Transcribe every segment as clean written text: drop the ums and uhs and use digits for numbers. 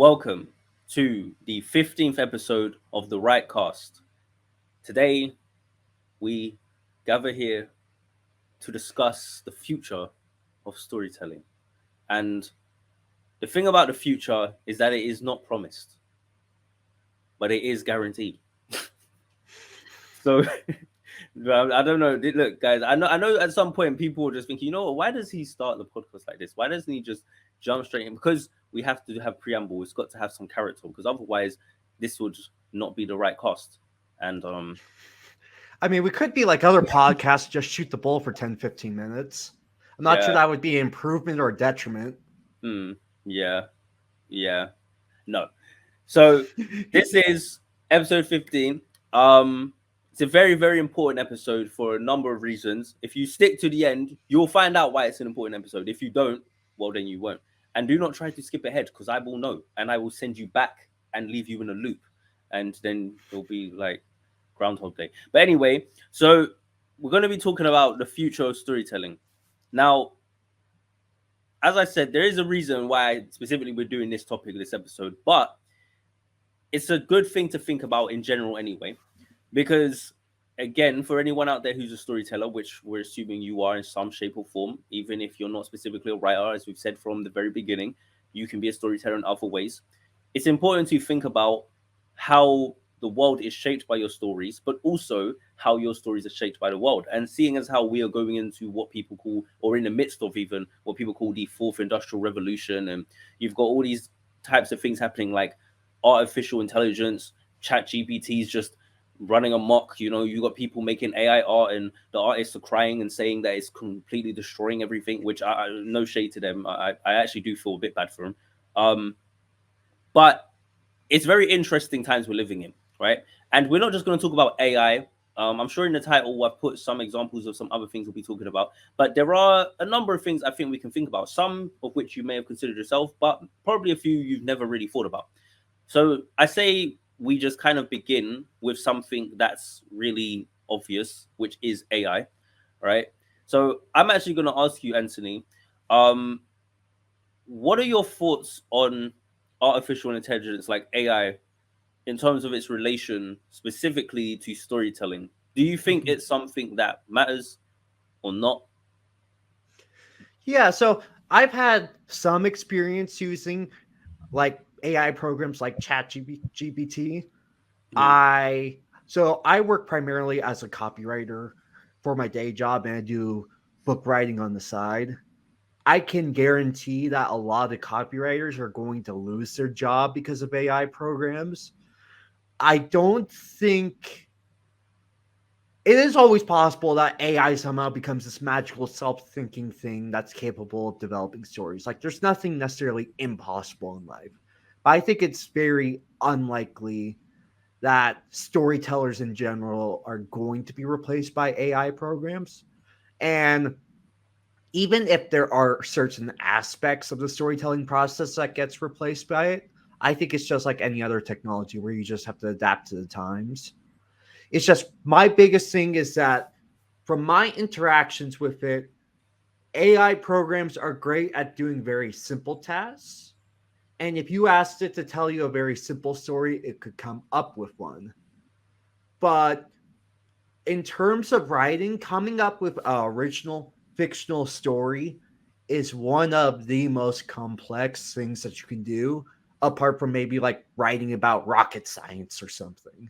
Welcome to the 15th episode of the Right Cast. Today, we gather here to discuss the future of storytelling. And the thing about the future is that it is not promised, but it is guaranteed. So, I don't know. Look, guys, I know at some point people will just think, you know what, why does he start the podcast like this? Why doesn't he just jump straight in? Because we have to have preamble. It's got to have some character, because otherwise this would not be the right cost. And I mean, we could be like other podcasts, just shoot the bull for 10, 15 minutes. I'm not sure yeah, that would be an improvement or a detriment. yeah, yeah, no. So this is episode 15. It's a very, very important episode for a number of reasons. If you stick to the end, you'll find out why it's an important episode. If you don't, well, then you won't. And do not try to skip ahead, because I will know, and I will send you back and leave you in a loop, and then it'll be like Groundhog Day. But anyway, so we're going to be talking about the future of storytelling. Now, as I said, there is a reason why specifically we're doing this topic, this episode, but it's a good thing to think about in general anyway, because again, for anyone out there who's a storyteller, which we're assuming you are in some shape or form, even if you're not specifically a writer, as we've said from the very beginning, you can be a storyteller in other ways. It's important to think about how the world is shaped by your stories, but also how your stories are shaped by the world. And seeing as how we are going into what people call, or in the midst of even what people call the fourth industrial revolution, and you've got all these types of things happening, like artificial intelligence, ChatGPT is just running amok. You know, you got people making AI art, and the artists are crying and saying that it's completely destroying everything. Which I no shade to them. I actually do feel a bit bad for them. But it's very interesting times we're living in, right? And we're not just going to talk about AI. I'm sure in the title I've put some examples of some other things we'll be talking about, but there are a number of things I think we can think about. Some of which you may have considered yourself, but probably a few you've never really thought about. So I say we just kind of begin with something that's really obvious, which is AI, right? So I'm actually going to ask you, Anthony, um, what are your thoughts on artificial intelligence, like AI, in terms of its relation specifically to storytelling? Do you think it's something that matters or not? Yeah, so I've had some experience using like AI programs like ChatGPT. Mhm. I work primarily as a copywriter for my day job, and I do book writing on the side. I can guarantee that a lot of the copywriters are going to lose their job because of AI programs. I don't think it is always possible that AI somehow becomes this magical self-thinking thing that's capable of developing stories. Like there's nothing necessarily impossible in life. But I think it's very unlikely that storytellers in general are going to be replaced by AI programs. And even if there are certain aspects of the storytelling process that gets replaced by it, I think it's just like any other technology where you just have to adapt to the times. It's just my biggest thing is that from my interactions with it, AI programs are great at doing very simple tasks. And if you asked it to tell you a very simple story, it could come up with one. But in terms of writing, coming up with an original fictional story is one of the most complex things that you can do, apart from maybe like writing about rocket science or something.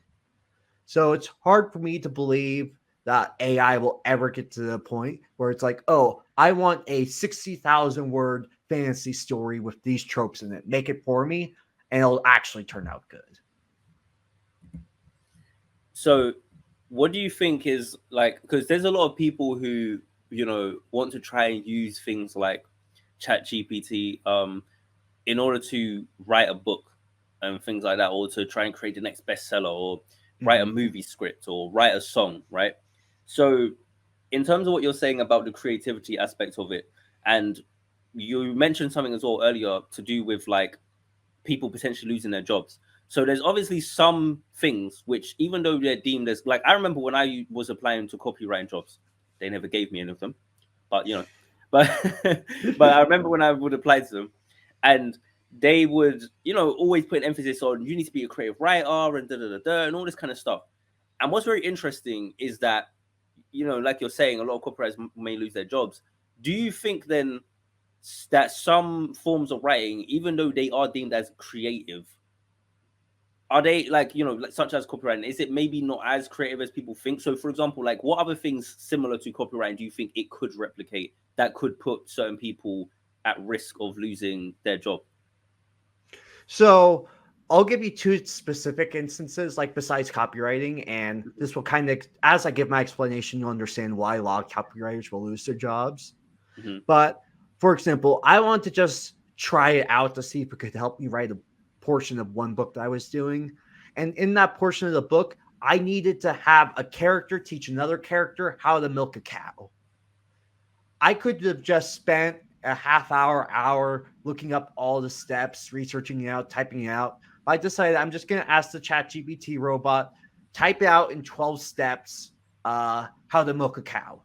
So it's hard for me to believe that AI will ever get to the point where it's like, oh, I want a 60,000 word fantasy story with these tropes in it. Make it for me, and it'll actually turn out good. So, what do you think is like? Because there's a lot of people who want to try and use things like ChatGPT in order to write a book and things like that, or to try and create the next bestseller, or write a Mm-hmm. movie script, or write a song, right? So, in terms of what you're saying about the creativity aspect of it, and you mentioned something as well earlier to do with like people potentially losing their jobs. So there's obviously some things which, even though they're deemed as like, I remember when I was applying to copywriting jobs, they never gave me any of them, but but but I remember when I would apply to them, and they would, always put an emphasis on you need to be a creative writer and and all this kind of stuff. And what's very interesting is that, like you're saying, a lot of copywriters may lose their jobs. Do you think then that some forms of writing, even though they are deemed as creative, are they like, like, such as copywriting, is it maybe not as creative as people think? So for example, like, what other things similar to copywriting do you think it could replicate that could put certain people at risk of losing their job? So I'll give you two specific instances, like besides copywriting, and this will kind of, as I give my explanation, you'll understand why a lot of copywriters will lose their jobs. Mm-hmm. But for example, I want to just try it out to see if it could help me write a portion of one book that I was doing. And in that portion of the book, I needed to have a character teach another character how to milk a cow. I could have just spent a hour looking up all the steps, researching it out, typing it out. But I decided I'm just going to ask the ChatGPT robot, type it out in 12 steps, how to milk a cow.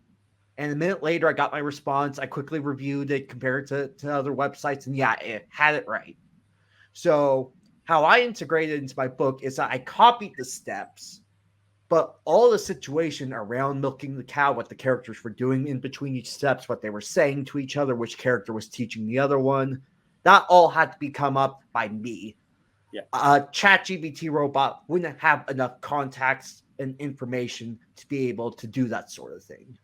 And a minute later, I got my response. I quickly reviewed it, compared it to other websites, and yeah, it had it right. So how I integrated into my book is that I copied the steps, but all the situation around milking the cow, what the characters were doing in between each steps, what they were saying to each other, which character was teaching the other one, that all had to be come up by me. Yeah. A ChatGPT robot wouldn't have enough context and information to be able to do that sort of thing.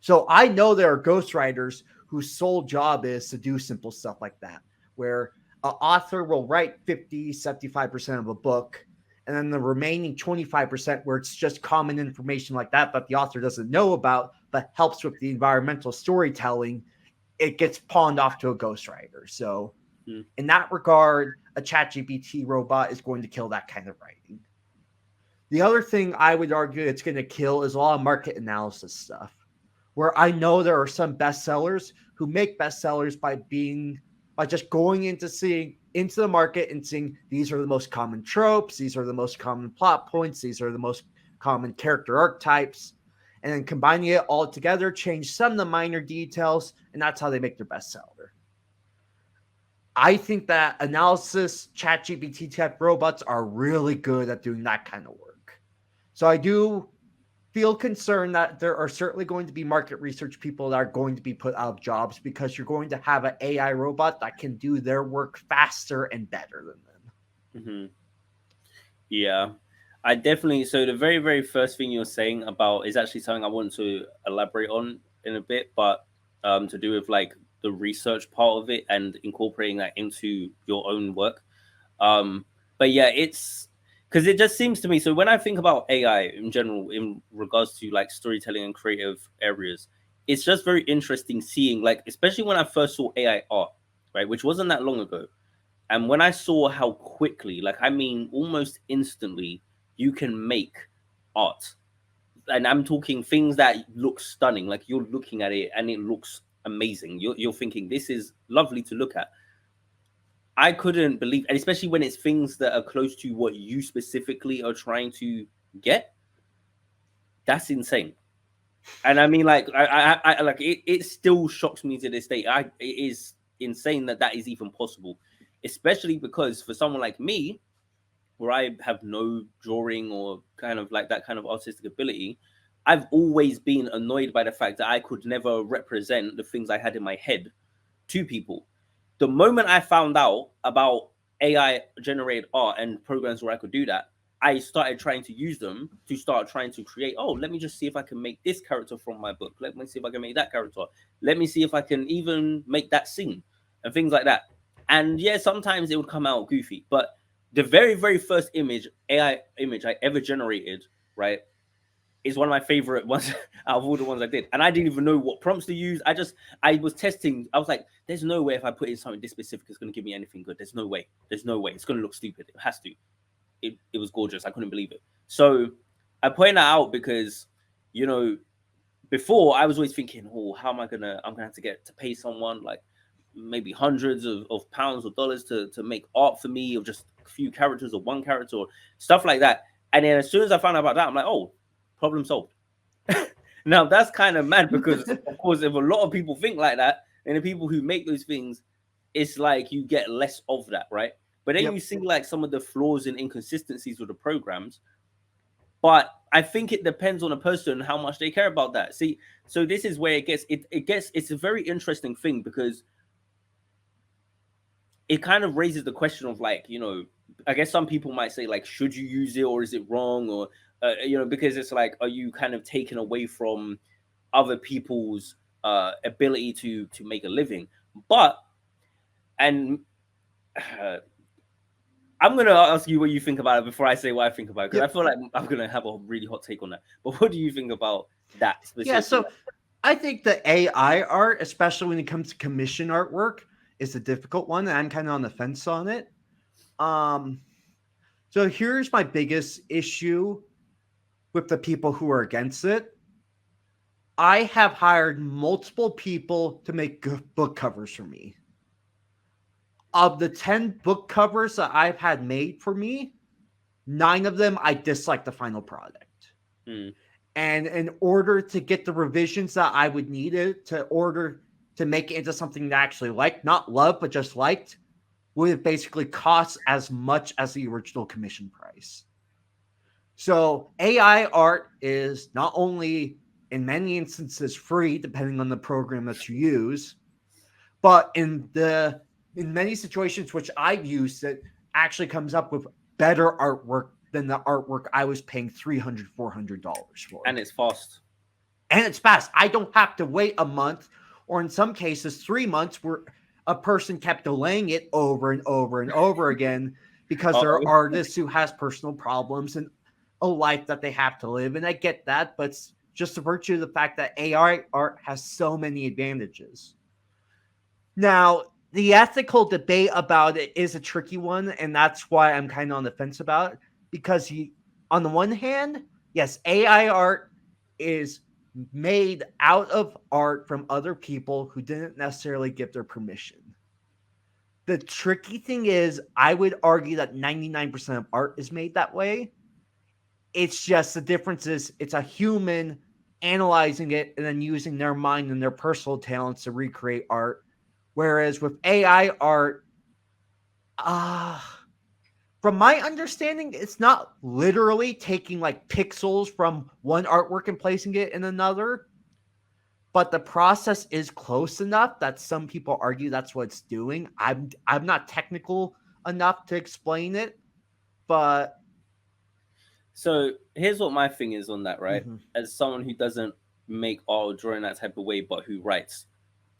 So I know there are ghostwriters whose sole job is to do simple stuff like that, where an author will write 50, 75% of a book, and then the remaining 25% where it's just common information like that the author doesn't know about, but helps with the environmental storytelling, it gets pawned off to a ghostwriter. So in that regard, a ChatGPT robot is going to kill that kind of writing. The other thing I would argue it's going to kill is a lot of market analysis stuff, where I know there are some bestsellers who make bestsellers by just going into the market and seeing these are the most common tropes, these are the most common plot points, these are the most common character archetypes, and then combining it all together, change some of the minor details, and that's how they make their bestseller. I think that analysis ChatGPT type robots are really good at doing that kind of work. So I do feel concerned that there are certainly going to be market research people that are going to be put out of jobs because you're going to have an AI robot that can do their work faster and better than them. Mm-hmm. Yeah, I definitely. So the very, very first thing you're saying about is actually something I want to elaborate on in a bit, but to do with like the research part of it and incorporating that into your own work. But yeah, it's because it just seems to me. So when I think about AI in general, in regards to like storytelling and creative areas, it's just very interesting seeing, like, especially when I first saw AI art, right, which wasn't that long ago. And when I saw how quickly, like, I mean, almost instantly, you can make art. And I'm talking things that look stunning. Like, you're looking at it and it looks amazing. You're thinking, this is lovely to look at. I couldn't believe, and especially when it's things that are close to what you specifically are trying to get. That's insane. And I mean, like, I like it. It still shocks me to this day. It is insane that is even possible, especially because for someone like me, where I have no drawing or kind of like that kind of artistic ability, I've always been annoyed by the fact that I could never represent the things I had in my head to people. The moment I found out about AI generated art and programs where I could do that, I started trying to use them to start trying to create. Oh, let me just see if I can make this character from my book. Let me see if I can make that character. Let me see if I can even make that scene and things like that. And yeah, sometimes it would come out goofy, but the very, very first AI image I ever generated, right, is one of my favorite ones out of all the ones I did. And I didn't even know what prompts to use. I was testing. I was like, there's no way if I put in something this specific, it's going to give me anything good. There's no way. There's no way. It's going to look stupid. It has to. It was gorgeous. I couldn't believe it. So I point that out because, before I was always thinking, oh, how am I I'm gonna have to get to pay someone like maybe hundreds of pounds or dollars to make art for me, or just a few characters or one character or stuff like that. And then as soon as I found out about that, I'm like, oh, problem solved. Now that's kind of mad because of course if a lot of people think like that, and the people who make those things it's like you get less of that, right? But then you Yep. see like some of the flaws and inconsistencies with the programs. But I think it depends on a person and how much they care about that. See, so this is where it's a very interesting thing because it kind of raises the question of like, I guess some people might say like, should you use it or is it wrong? Or because it's like, are you kind of taken away from other people's ability to make a living? But and I'm gonna ask you what you think about it before I say what I think about it, because I Yep. feel like I'm gonna have a really hot take on that. But what do you think about that Yeah. specifically? So I think the AI art, especially when it comes to commission artwork, is a difficult one. And I'm kind of on the fence on it. Um, so here's my biggest issue with the people who are against it. I have hired multiple people to make book covers for me. Of the 10 book covers that I've had made for me, 9 of them I dislike the final product. Hmm. And in order to get the revisions that I would need it to order to make it into something that I actually liked, not love, but just liked, would have basically cost as much as the original commission price. So AI art is not only in many instances free, depending on the program that you use, but in many situations which I've used, it actually comes up with better artwork than the artwork I was paying $300-$400 for. And it's fast. And it's fast. I don't have to wait a month, or in some cases 3 months, where a person kept delaying it over and over and over again because there are Uh-oh. artists who has personal problems and a life that they have to live. And I get that, but it's just the virtue of the fact that AI art has so many advantages. Now, the ethical debate about it is a tricky one, and that's why I'm kind of on the fence about it. Because on the one hand, yes, AI art is made out of art from other people who didn't necessarily give their permission. The tricky thing is, I would argue that 99% of art is made that way. It's just the difference is it's a human analyzing it and then using their mind and their personal talents to recreate art. Whereas with AI art, uh, from my understanding, it's not literally taking like pixels from one artwork and placing it in another, but the process is close enough that some people argue that's what it's doing. I'm not technical enough to explain it, but So here's what my thing is on that, right? mhm. As someone who doesn't make art or draw in that type of way, but who writes,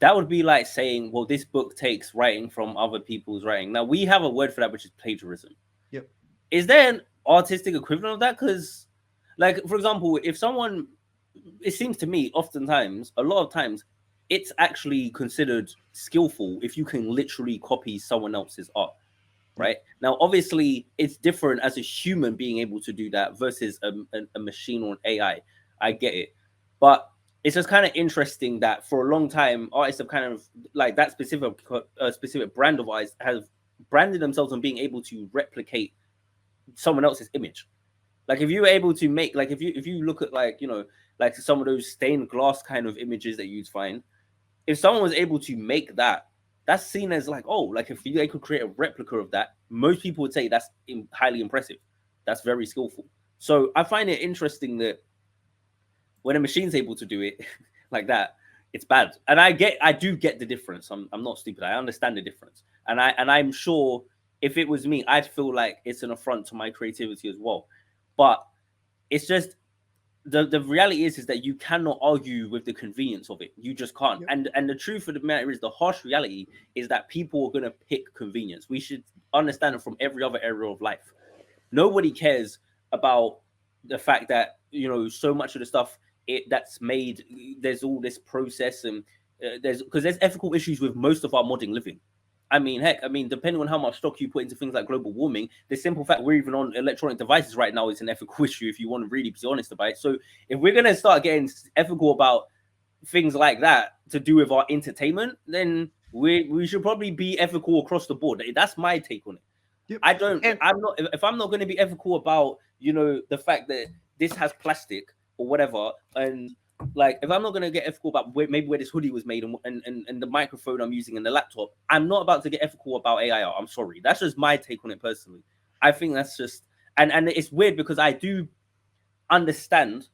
that would be like saying, well, this book takes writing from other people's writing. Now we have a word for that, which is plagiarism. Yep. Is there an artistic equivalent of that? Because, like, for example, if someone, it seems to me, oftentimes, a lot of times, it's actually considered skillful if you can literally copy someone else's art, Yep. right? Now, obviously, it's different as a human being able to do that versus a machine or an AI. I get it. But it's just kind of interesting that for a long time, artists have kind of like that specific brand of artists have branded themselves on being able to replicate someone else's image. Like if you were able to make like if you look at like like some of those stained glass kind of images that you'd find, if someone was able to make that, that's seen as like, oh, like if they could create a replica of that, most people would say that's highly impressive. That's very skillful. So I find it interesting that when a machine's able to do it like that, it's bad. And I do get the difference. I'm not stupid. I understand the difference. And I'm sure if it was me, I'd feel like it's an affront to my creativity as well. But it's just the reality is that you cannot argue with the convenience of it. You just can't. Yep. And the truth of the matter is, the harsh reality is that people are gonna pick convenience. We should understand it from every other area of life. Nobody cares about the fact that so much of the stuff that's made, there's all this process and there's ethical issues with most of our modern living. I mean, heck, I mean, depending on how much stock you put into things like global warming, the simple fact we're even on electronic devices right now is an ethical issue if you want to really be honest about it. So if we're gonna start getting ethical about things like that to do with our entertainment, then we should probably be ethical across the board. That's my take on it. Yep. I don't. And I'm not. If I'm not going to be ethical about the fact that this has plastic or whatever, and Like, if I'm not gonna get ethical about maybe where this hoodie was made and the microphone I'm using and the laptop, I'm not about to get ethical about AI art. I'm sorry. That's just my take on it personally. I think that's just and it's weird because I do understand,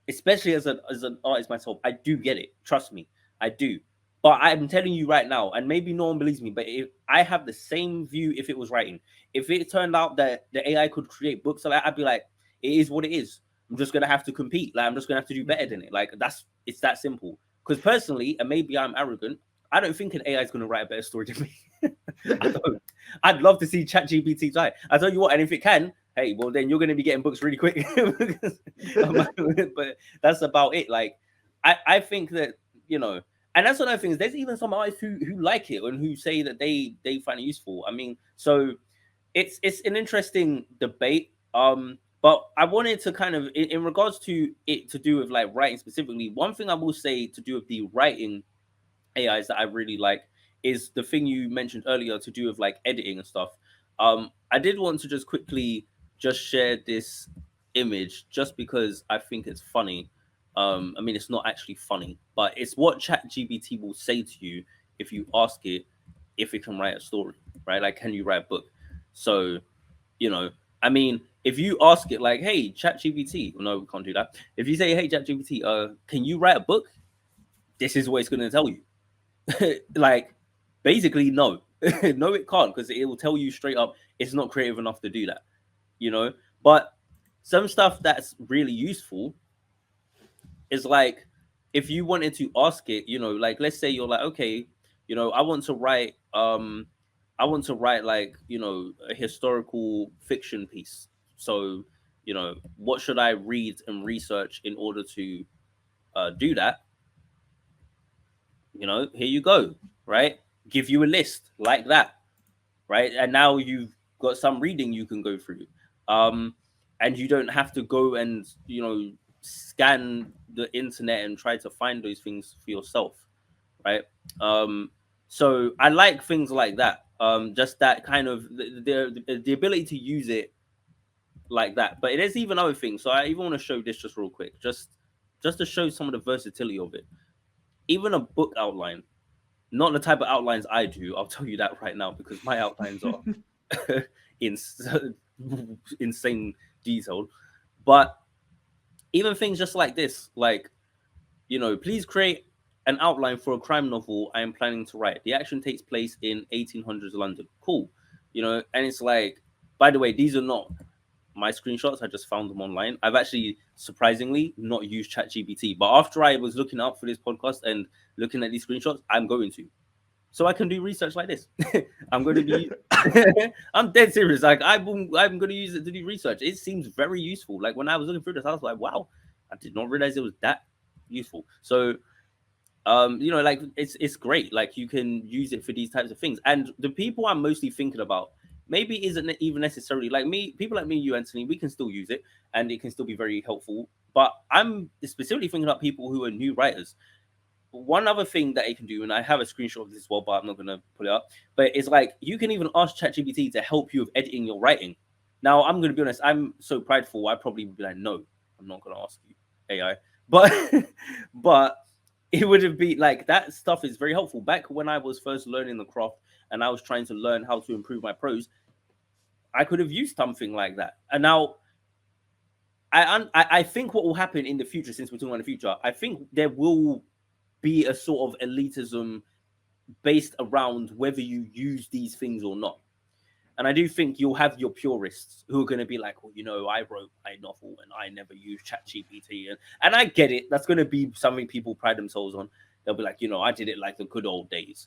especially as an artist myself, I do get it. Trust me, I do. But I'm telling you right now, and maybe no one believes me, but if I have the same view if it was writing. If it turned out that the AI could create books, like, I'd be like, it is what it is. I'm just gonna have to compete. Like, I'm just gonna have to do better than it. Like, it's that simple. Because personally, and maybe I'm arrogant, I don't think an AI is gonna write a better story than me. I don't. I'd love to see ChatGPT try. I tell you what, and if it can, hey, well then you're gonna be getting books really quick. But that's about it. Like, I think that, you know, and that's another thing is there's even some artists who like it and who say that they find it useful. I mean, so it's an interesting debate. But I wanted to kind of in regards to it to do with like writing specifically. One thing I will say to do with the writing AIs that I really like is the thing you mentioned earlier to do with like editing and stuff. I did want to just quickly just share this image just because I think it's funny. I mean, it's not actually funny, but it's what ChatGPT will say to you if you ask it if it can write a story, right? Like, can you write a book? So, you know, I mean, if you ask it like, "Hey, ChatGPT," well, no, we can't do that. If you say, "Hey, ChatGPT, can you write a book?" This is what it's going to tell you. Like, basically, no. No, it can't, because it will tell you straight up it's not creative enough to do that, you know. But some stuff that's really useful is like, if you wanted to ask it, you know, like, let's say you're like, okay, you know, I want to write, like, you know, a historical fiction piece. So, you know, what should I read and research in order to do that? You know, here you go, right? Give you a list like that, right? And now you've got some reading you can go through. Um, and you don't have to go and, you know, scan the internet and try to find those things for yourself, right? Um, so I like things like that. Just that kind of the ability to use it like that. But there's even other things. So I even want to show this just real quick, just to show some of the versatility of it. Even a book outline, not the type of outlines I do. I'll tell you that right now because my outlines are in insane detailed. But even things just like this, like, you know, please create an outline for a crime novel I am planning to write. The action takes place in 1800s London. Cool, you know, and it's like, by the way, these are not my screenshots. I just found them online. I've actually surprisingly not used ChatGPT, but after I was looking up for this podcast and looking at these screenshots, I'm going to, so I can do research like this. I'm going to be, I'm dead serious. Like, I'm going to use it to do research. It seems very useful. Like, when I was looking through this, I was like, wow, I did not realize it was that useful. So, you know, like, it's great. Like, you can use it for these types of things. And the people I'm mostly thinking about maybe isn't even necessarily like me. People like me, you, Anthony, we can still use it and it can still be very helpful. But I'm specifically thinking about people who are new writers. One other thing that it can do, and I have a screenshot of this as well, but I'm not gonna pull it up. But it's like, you can even ask ChatGPT to help you with editing your writing. Now, I'm gonna be honest, I'm so prideful, I probably would be like, no, I'm not gonna ask you AI. But but it would have been like, that stuff is very helpful. Back when I was first learning the craft and I was trying to learn how to improve my prose, I could have used something like that. And now I think what will happen in the future, since we're talking about the future, I think there will be a sort of elitism based around whether you use these things or not. And I do think you'll have your purists who are going to be like, well, you know, I wrote my novel and I never used ChatGPT. And I get it. That's going to be something people pride themselves on. They'll be like, you know, I did it like the good old days.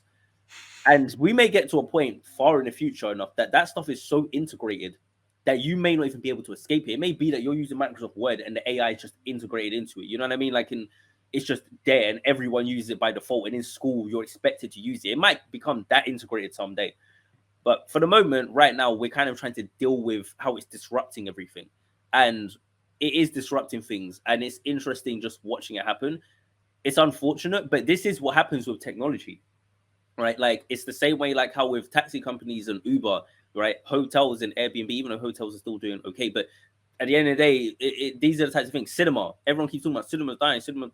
And we may get to a point far in the future enough that that stuff is so integrated that you may not even be able to escape it. It may be that you're using Microsoft Word and the AI is just integrated into it. You know what I mean? Like, it's just there and everyone uses it by default. And in school, you're expected to use it. It might become that integrated someday. But for the moment, right now, we're kind of trying to deal with how it's disrupting everything. And it is disrupting things. And it's interesting just watching it happen. It's unfortunate, but this is what happens with technology, right? Like, it's the same way, like how with taxi companies and Uber, right? Hotels and Airbnb, even though hotels are still doing okay, but at the end of the day, these are the types of things. Cinema, everyone keeps talking about cinema's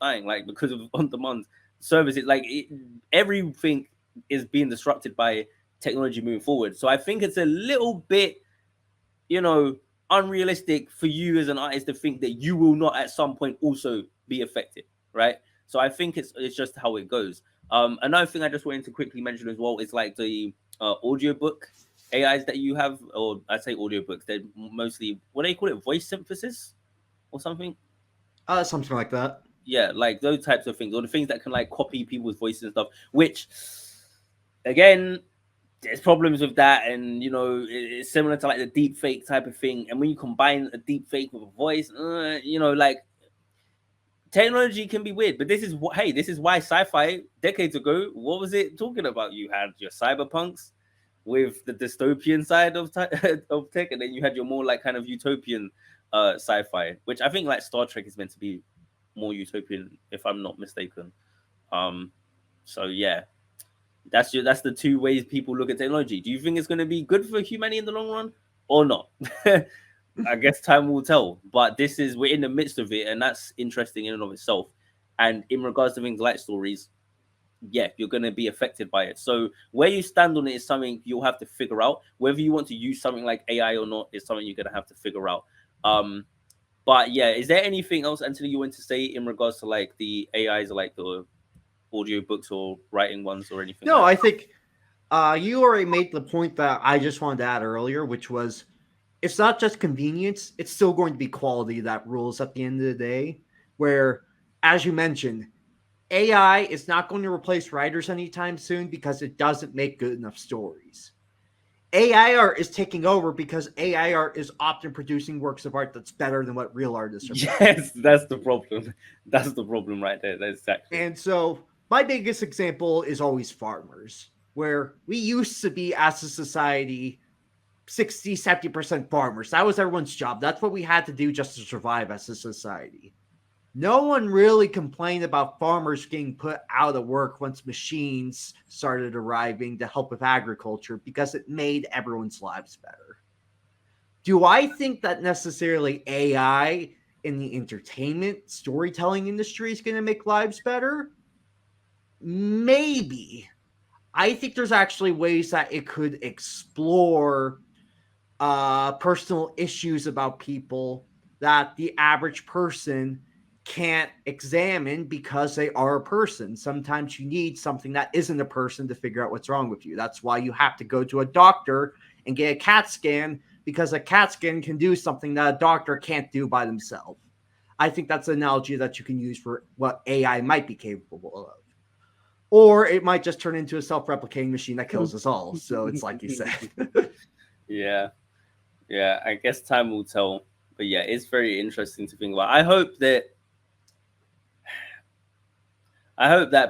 dying, like because of on-demand services. Like everything is being disrupted by technology moving forward. So I think it's a little bit, you know, unrealistic for you as an artist to think that you will not at some point also be affected, right? So I think it's just how it goes. Another thing I just wanted to quickly mention as well is like the audiobook AIs that you have, or I say audiobooks, they're mostly what do you call it, voice synthesis or something? Something like that. Yeah, like those types of things, or the things that can like copy people's voices and stuff. Which, again, there's problems with that, and you know, it's similar to like the deep fake type of thing. And when you combine a deep fake with a voice, you know, like technology can be weird. But this is what, hey, this is why sci-fi decades ago, what was it talking about? You had your cyberpunks with the dystopian side of of tech, and then you had your more like kind of utopian sci-fi, which I think like Star Trek is meant to be more utopian, if I'm not mistaken. Um, so yeah, that's the two ways people look at technology. Do you think it's going to be good for humanity in the long run or not? I guess time will tell. But this is we're in the midst of it, and that's interesting in and of itself. And in regards to things like stories, yeah, you're going to be affected by it. So where you stand on it is something you'll have to figure out. Whether you want to use something like AI or not is something you're going to have to figure out. Um, but yeah, is there anything else, Anthony, you want to say in regards to like the AIs, like the audio books or writing ones or anything No, like I that? think you already made the point that I just wanted to add earlier, which was it's not just convenience, it's still going to be quality that rules at the end of the day. Where, as you mentioned, AI is not going to replace writers anytime soon because it doesn't make good enough stories. AI art is taking over because AI art is often producing works of art that's better than what real artists are producing. Yes, that's the problem. That's the problem right there. That's exactly. And so my biggest example is always farmers, where we used to be as a society 60, 70% farmers. That was everyone's job. That's what we had to do just to survive as a society. No one really complained about farmers getting put out of work once machines started arriving to help with agriculture because it made everyone's lives better. Do I think that necessarily AI in the entertainment storytelling industry is going to make lives better? Maybe. I think there's actually ways that it could explore personal issues about people that the average person can't examine because they are a person. Sometimes you need something that isn't a person to figure out what's wrong with you. That's why you have to go to a doctor and get a CAT scan because a CAT scan can do something that a doctor can't do by themselves. I think that's an analogy that you can use for what AI might be capable of. Or it might just turn into a self-replicating machine that kills us all. So it's like you said. Yeah, yeah. I guess time will tell. But yeah, it's very interesting to think about. I hope that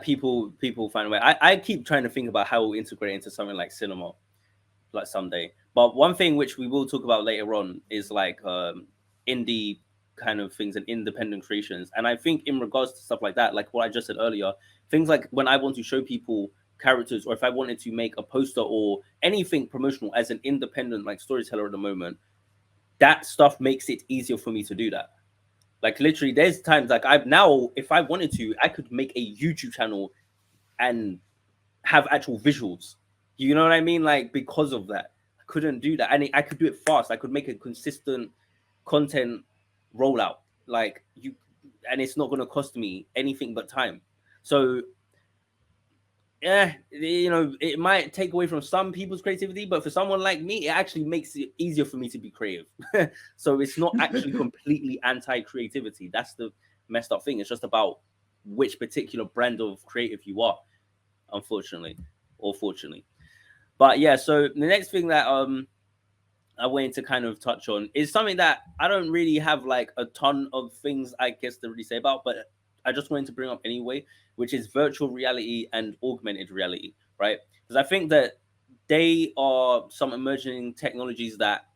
people find a way. I keep trying to think about how we'll integrate into something like cinema, like someday. But one thing which we will talk about later on is like indie kind of things and independent creations. And I think in regards to stuff like that, like what I just said earlier, things like when I want to show people characters, or if I wanted to make a poster or anything promotional as an independent like storyteller at the moment, that stuff makes it easier for me to do that. Like literally, there's times like I've now, if I wanted to, I could make a YouTube channel and have actual visuals. You know what I mean? Like because of that, I couldn't do that, and I could do it fast. I could make a consistent content rollout. Like you, and it's not going to cost me anything but time. So yeah, you know, it might take away from some people's creativity, but for someone like me, it actually makes it easier for me to be creative. So it's not actually completely anti-creativity. That's the messed up thing. It's just about which particular brand of creative you are, unfortunately, or fortunately. But yeah, so the next thing that I wanted to kind of touch on is something that I don't really have like a ton of things I guess to really say about, but I just wanted to bring up anyway, which is virtual reality and augmented reality, right? Because I think that they are some emerging technologies that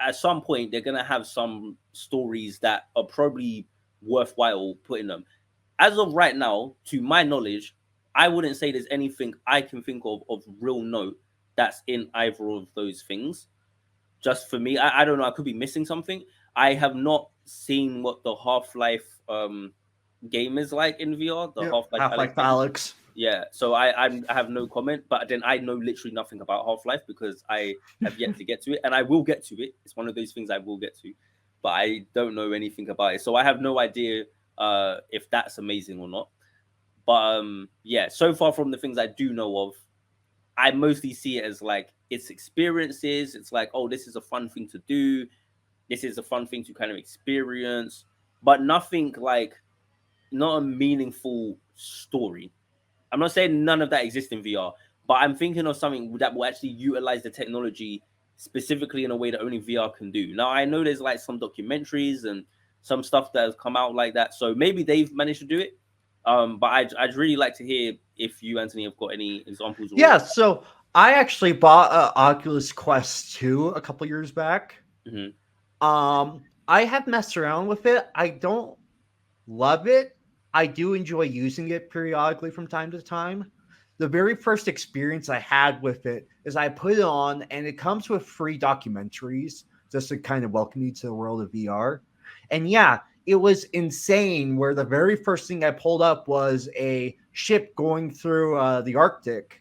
at some point they're gonna have some stories that are probably worthwhile putting them. As of right now, to my knowledge, I wouldn't say there's anything I can think of real note that's in either of those things. Just for me, I don't know. I could be missing something. I have not seen what the Half-Life game is like in VR, the Yep. Half-Life Alex Half-Life game. Alex. Yeah, so I have no comment, but then I know literally nothing about Half-Life because I have yet to get to it, and I will get to it. It's one of those things I will get to, but I don't know anything about it, so I have no idea if that's amazing or not. But yeah, so far from the things I do know of, I mostly see it as like it's experiences. It's like, oh, this is a fun thing to do. This is a fun thing to kind of experience, but nothing like not a meaningful story. I'm not saying none of that exists in VR, but I'm thinking of something that will actually utilize the technology specifically in a way that only VR can do. Now, I know there's like some documentaries and some stuff that has come out like that, so maybe they've managed to do it. But I'd really like to hear if you, Anthony, have got any examples or. Yeah, so I actually bought a Oculus Quest 2 a couple years back. Mhm, I have messed around with it. I don't love it. I do enjoy using it periodically from time to time. The very first experience I had with it is I put it on, and it comes with free documentaries just to kind of welcome you to the world of VR. And yeah, it was insane. Where the very first thing I pulled up was a ship going through the Arctic,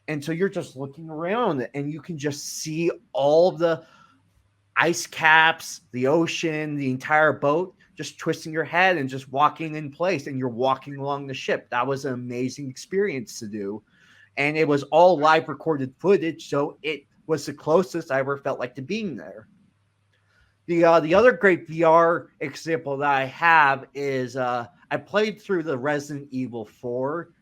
and so you're just looking around, and you can just see all the ice caps, the ocean, the entire boat, just twisting your head and just walking in place, and you're walking along the ship. That was an amazing experience to do. And it was all live recorded footage, so it was the closest I ever felt like to being there. The other great VR example that I have is I played through the Resident Evil 4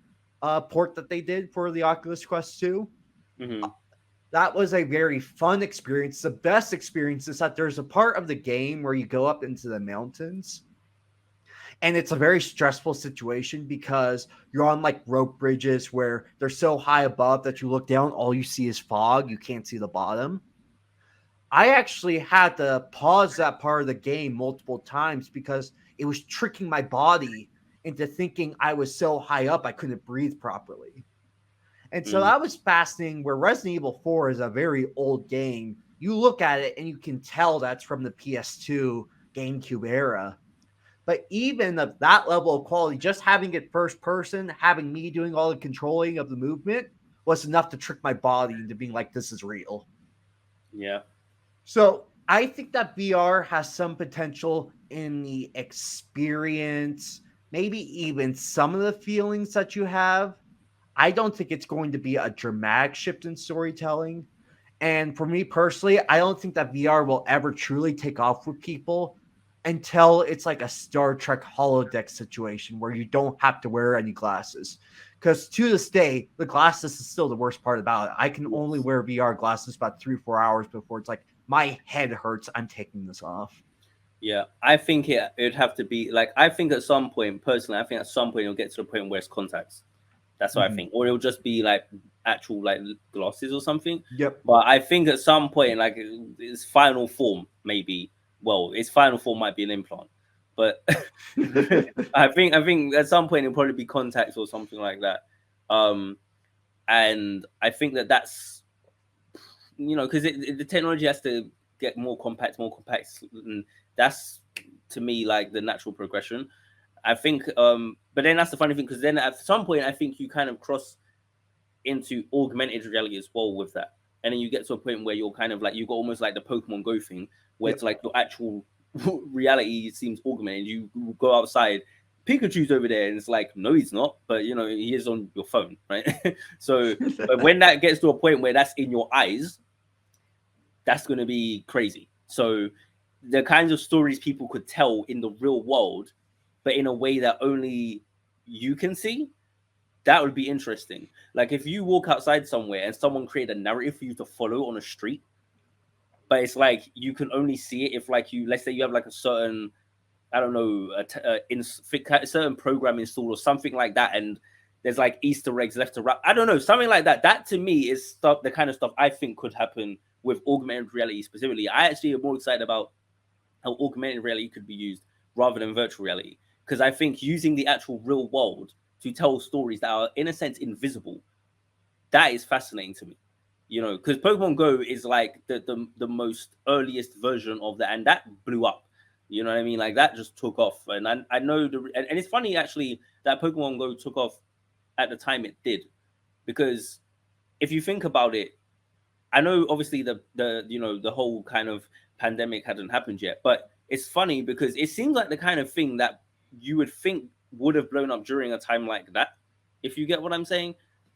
port that they did for the Oculus Quest 2. mhm, That was a very fun experience. The best experience is that there's a part of the game where you go up into the mountains, and it's a very stressful situation because you're on like rope bridges where they're so high above that you look down, all you see is fog, you can't see the bottom. I actually had to pause that part of the game multiple times because it was tricking my body into thinking I was so high up I couldn't breathe properly. And so mhm. that was fascinating. Where Resident Evil 4 is a very old game, you look at it and you can tell that's from the PS2 GameCube era. But even of that level of quality, just having it first person, having me doing all the controlling of the movement was enough to trick my body into being like, this is real. Yeah. So I think that VR has some potential in the experience, maybe even some of the feelings that you have. I don't think it's going to be a dramatic shift in storytelling. And for me personally, I don't think that VR will ever truly take off with people until it's like a Star Trek holodeck situation where you don't have to wear any glasses. Because to this day, the glasses is still the worst part about it. I can only Yes. wear VR glasses about 3 or 4 hours before it's like my head hurts. I'm taking this off. Yeah, I think it'd have to be like I think at some point, personally, I think at some point it'll get to the point where it's contacts. That's what I Mhm. think, or it'll just be like actual like glasses or something. Yep. But I think at some point, like its final form, maybe. Well, its final form might be an implant, but I think at some point it'll probably be contacts or something like that. Um, and I think that's because the technology has to get more compact, and that's to me like the natural progression. I think, but then that's the funny thing because then at some point I think you kind of cross into augmented reality as well with that, and then you get to a point where you're kind of like you got almost like the Pokemon Go thing, where it's Yep. like your actual reality seems augmented. You go outside, Pikachu's over there, and it's like no, he's not, but he is on your phone, right? So, but when that gets to a point where that's in your eyes, that's going to be crazy. So the kinds of stories people could tell in the real world, but in a way that only you can see, that would be interesting. Like if you walk outside somewhere and someone created a narrative for you to follow on a street, but it's like you can only see it if like let's say you have like a certain, I don't know, a certain program installed or something like that, and there's like Easter eggs left to right. I don't know, something like that. That to me is stuff, the kind of stuff I think could happen with augmented reality specifically. I actually am more excited about how augmented reality could be used rather than virtual reality, because I think using the actual real world to tell stories that are in a sense invisible, that is fascinating to me. Because Pokemon Go is like the most earliest version of that, and that blew up. You know what I mean? Like that just took off, and I know and it's funny actually that Pokemon Go took off at the time it did, because if you think about it, I know obviously the the whole kind of pandemic hadn't happened yet, but it's funny because it seems like the kind of thing that you would think would have blown up during a time like that, if you get what I'm saying.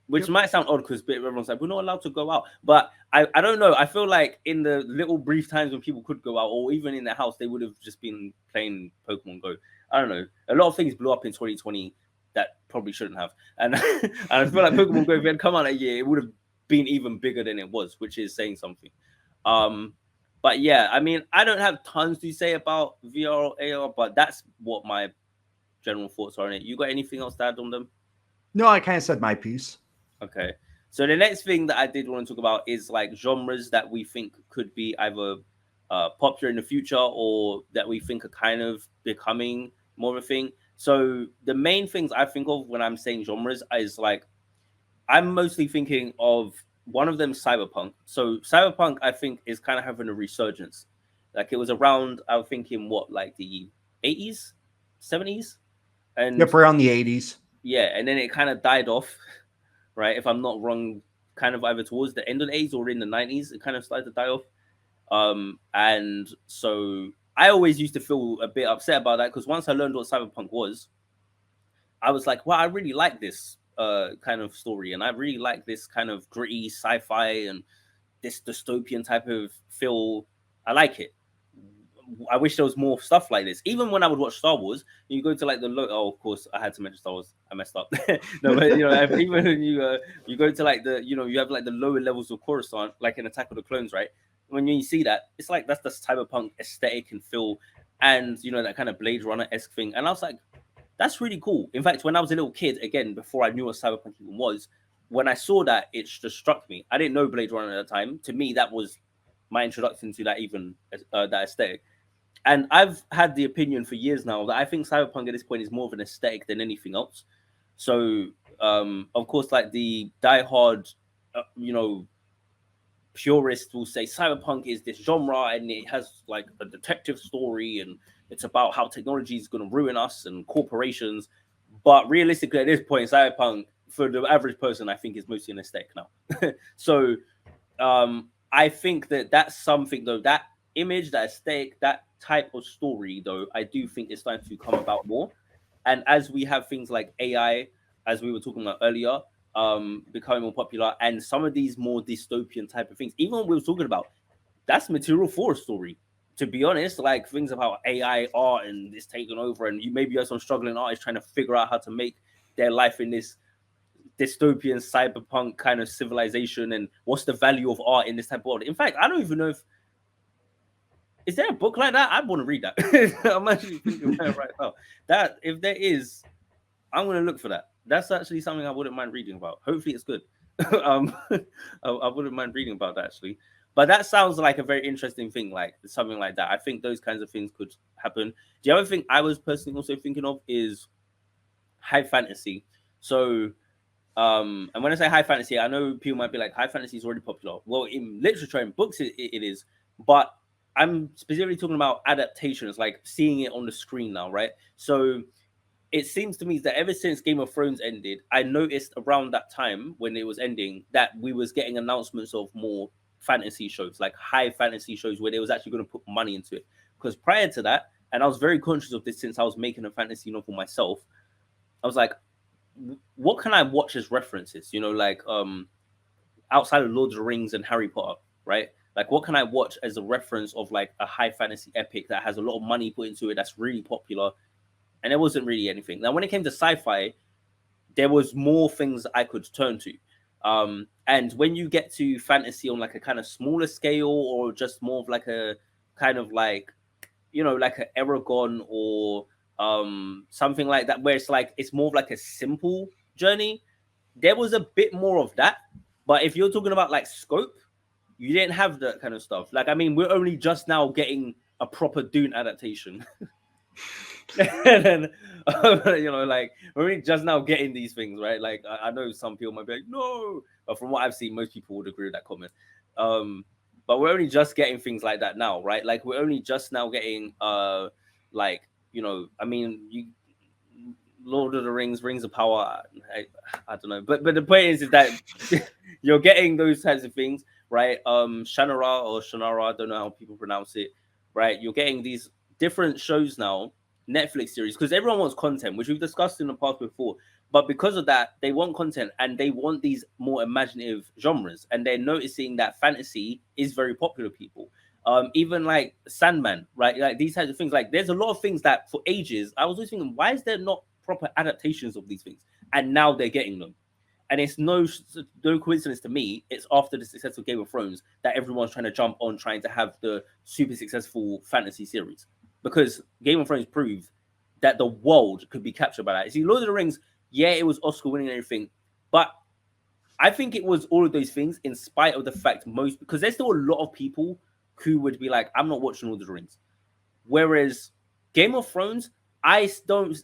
Which Yep. might sound odd because everyone's like, we're not allowed to go out. But I don't know. I feel like in the little brief times when people could go out, or even in their house, they would have just been playing Pokemon Go. I don't know. A lot of things blew up in 2020 that probably shouldn't have. And, and I feel like Pokemon Go, if it had come out that year, it would have been even bigger than it was, which is saying something. Um, but yeah, I mean, I don't have tons to say about VR or AR, but that's what my general thoughts are on it. You got anything else to add on them? No, I kind of said my piece. Okay. So the next thing that I did want to talk about is like genres that we think could be either popular in the future or that we think are kind of becoming more of a thing. So the main things I think of when I'm saying genres is like I'm mostly thinking of one of them cyberpunk. So cyberpunk I think is kind of having a resurgence. Like it was around I was thinking what like the 80s, 70s, and Yep, around the 80s. yeah, and then it kind of died off, right? If I'm not wrong, kind of either towards the end of the 80s or in the 90s, it kind of started to die off. And so I always used to feel a bit upset about that because once I learned what cyberpunk was, I was like, wow, I really like this kind of story, and I really like this kind of gritty sci-fi and this dystopian type of feel. I like it. I wish there was more stuff like this. Even when I would watch Star Wars, you go to like the oh, of course, I had to mention Star Wars. I messed up. No, but even when you go to like the you have like the lower levels of Coruscant, like in Attack of the Clones, right? When you see that, it's like that's the cyberpunk aesthetic and feel, and that kind of Blade Runner esque thing. And I was like, that's really cool. In fact, when I was a little kid, again, before I knew what cyberpunk even was, when I saw that, it just struck me. I didn't know Blade Runner at the time. To me, that was my introduction to that even that aesthetic. And I've had the opinion for years now that I think cyberpunk at this point is more of an aesthetic than anything else. So, of course, like the diehard, purists will say cyberpunk is this genre and it has like a detective story and it's about how technology is going to ruin us and corporations. But realistically, at this point, cyberpunk for the average person, I think is mostly an aesthetic now. So, I think that that's something though that image, that aesthetic, that type of story though, I do think is starting to come about more. And as we have things like AI, as we were talking about earlier, becoming more popular, and some of these more dystopian type of things, even what we were talking about, that's material for a story. To be honest, like things about AI art and it's taking over, and you maybe have some struggling artists trying to figure out how to make their life in this dystopian cyberpunk kind of civilization, and what's the value of art in this type of world. In fact, I don't even know if is there a book like that. I want to read that. I'm actually thinking about it right now. That if there is, I'm gonna look for that. That's actually something I wouldn't mind reading about. Hopefully, it's good. I wouldn't mind reading about that actually. But that sounds like a very interesting thing, like something like that. I think those kinds of things could happen. The other thing I was personally also thinking of is high fantasy. So, and when I say high fantasy, I know people might be like, high fantasy is already popular. Well, in literature and books, it is. But I'm specifically talking about adaptations, like seeing it on the screen now, right? So it seems to me that ever since Game of Thrones ended, I noticed around that time when it was ending that we was getting announcements of more fantasy shows, like high fantasy shows where they was actually going to put money into it. Because prior to that, and I was very conscious of this since I was making a fantasy novel myself, I was like, what can I watch as references? Like outside of Lord of the Rings and Harry Potter, right? Like what can I watch as a reference of like a high fantasy epic that has a lot of money put into it that's really popular? And there wasn't really anything. Now, when it came to sci-fi, there was more things I could turn to. And when you get to fantasy on like a kind of smaller scale, or just more of like a kind of like, like an Aragon or something like that, where it's like it's more of like a simple journey, there was a bit more of that. But if you're talking about like scope, you didn't have that kind of stuff. Like, I mean, we're only just now getting a proper Dune adaptation. And then, like we're only just now getting these things, right? Like I know some people might be like, no, but from what I've seen, most people would agree with that comment. But we're only just getting things like that now, right? Like we're only just now getting like, I mean, you Lord of the Rings, Rings of Power. I don't know, but the point is that you're getting those types of things, right? Shannara or Shannara, I don't know how people pronounce it, right? You're getting these different shows now, Netflix series, because everyone wants content, which we've discussed in the past before. But because of that, they want content and they want these more imaginative genres, and they're noticing that fantasy is very popular with people. Even like Sandman, right? Like these types of things. Like there's a lot of things that for ages I was always thinking, why is there not proper adaptations of these things? And now they're getting them. And it's no coincidence to me. It's after the success of Game of Thrones that everyone's trying to jump on, trying to have the super successful fantasy series, because Game of Thrones proved that the world could be captured by that. See, Lord of the Rings, yeah, it was Oscar winning and everything, but I think it was all of those things in spite of the fact most, because there's still a lot of people who would be like, I'm not watching Lord of the Rings. Whereas Game of Thrones, I don't.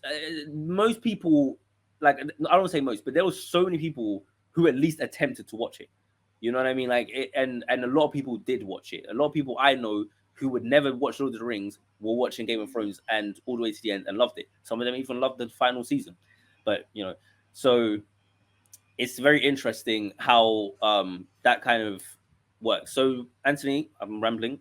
Most people, like, I don't say most, but there was so many people who at least attempted to watch it. You know what I mean? Like, and a lot of people did watch it. A lot of people I know who would never watch Lord of the Rings were watching Game of Thrones and all the way to the end and loved it. Some of them even loved the final season. But so it's very interesting how that kind of works. So Anthony, I'm rambling.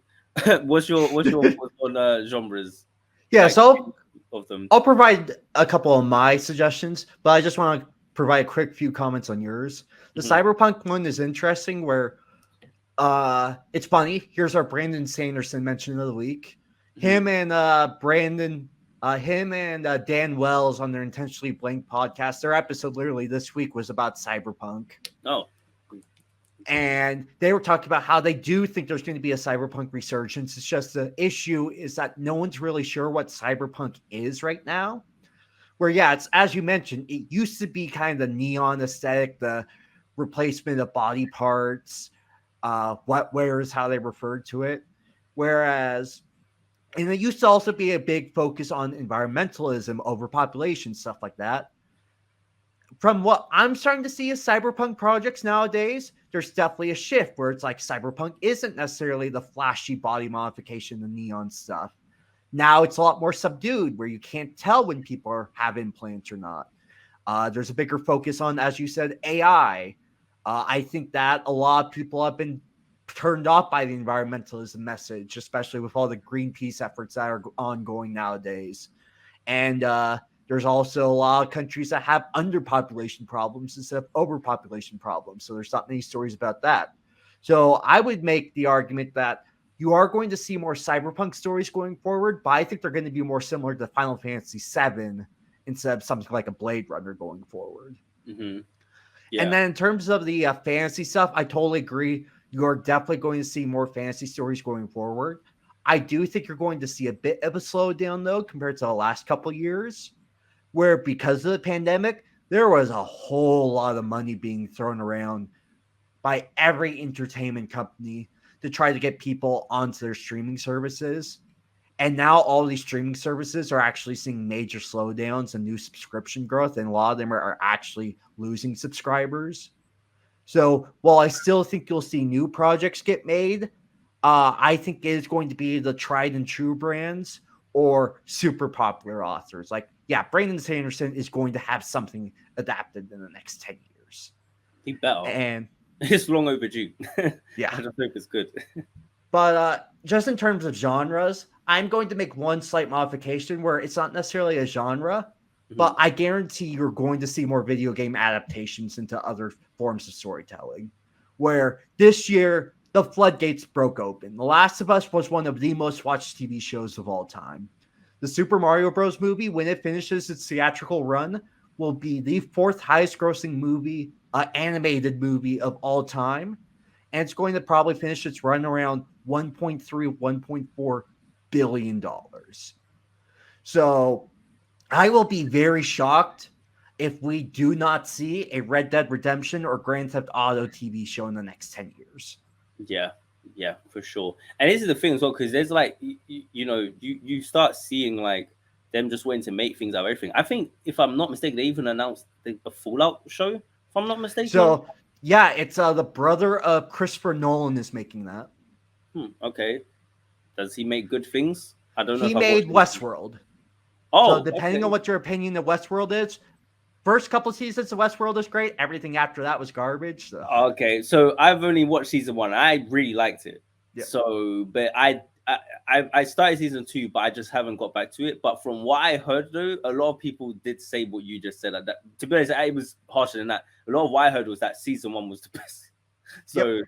what's your thoughts on genres, Yeah, like so of them? I'll provide a couple of my suggestions, but I just want to provide a quick few comments on yours. The Hmm. cyberpunk one is interesting where it's funny. Here's our Brandon Sanderson mention of the week. Hmm. Him and Dan Wells on their Intentionally Blank podcast, their episode literally this week was about cyberpunk. Oh, And they were talking about how they do think there's going to be a cyberpunk resurgence. It's just the issue is that no one's really sure what cyberpunk is right now. Where, yeah, it's as you mentioned, it used to be kind of the neon aesthetic, the replacement of body parts, wetware is how they referred to it. Whereas, and it used to also be a big focus on environmentalism, overpopulation, stuff like that. From what I'm starting to see as cyberpunk projects nowadays, there's definitely a shift where it's like cyberpunk isn't necessarily the flashy body modification, the neon stuff. Now it's a lot more subdued where you can't tell when people have implants or not. There's a bigger focus on, as you said, AI. I think that a lot of people have been turned off by the environmentalism message, especially with all the Greenpeace efforts that are ongoing nowadays. And there's also a lot of countries that have underpopulation problems instead of overpopulation problems. So there's not many stories about that. So I would make the argument that you are going to see more cyberpunk stories going forward, but I think they're going to be more similar to Final Fantasy VII instead of something like a Blade Runner going forward. hmm, And yeah, then in terms of the fantasy stuff, I totally agree. You're definitely going to see more fantasy stories going forward. I do think you're going to see a bit of a slowdown though compared to the last couple of years, where because of the pandemic, there was a whole lot of money being thrown around by every entertainment company to try to get people onto their streaming services. And now all these streaming services are actually seeing major slowdowns and new subscription growth, and a lot of them are actually losing subscribers. So while I still think you'll see new projects get made, I think it is going to be the tried and true brands or super popular authors. Like, yeah, Brandon Sanderson is going to have something adapted in the next 10 years. he better. And It's long overdue. yeah, I just hope it's good. but just in terms of genres, I'm going to make one slight modification where it's not necessarily a genre, Hmm. but I guarantee you're going to see more video game adaptations into other forms of storytelling. Where this year, the floodgates broke open. The Last of Us was one of the most watched TV shows of all time. The Super Mario Bros. Movie, when it finishes its theatrical run, will be the fourth highest grossing movie, animated movie of all time, and it's going to probably finish its run around 1.3 1.4 billion dollars. So I will be very shocked if we do not see a Red Dead Redemption or Grand Theft Auto TV show in the next 10 years. Yeah, yeah, for sure. And this is the thing as well, because there's like you start seeing like them just waiting to make things out of everything. I think if I'm not mistaken, they even announced a Fallout show. If I'm not mistaken. So yeah, it's the brother of Christopher Nolan is making that. Hmm, okay. Does he make good things? I don't know He if I've watched made anything. Westworld. So Oh, depending on okay. what your opinion of Westworld is, first couple seasons of Westworld is great. Everything after that was garbage. So Okay, so I've only watched season one. I really liked it. yeah, So, but I started season two, but I just haven't got back to it. But from what I heard, though, a lot of people did say what you just said. Like that, to be honest, it was harsher than that. A lot of what I heard was that season one was the best. yep. So,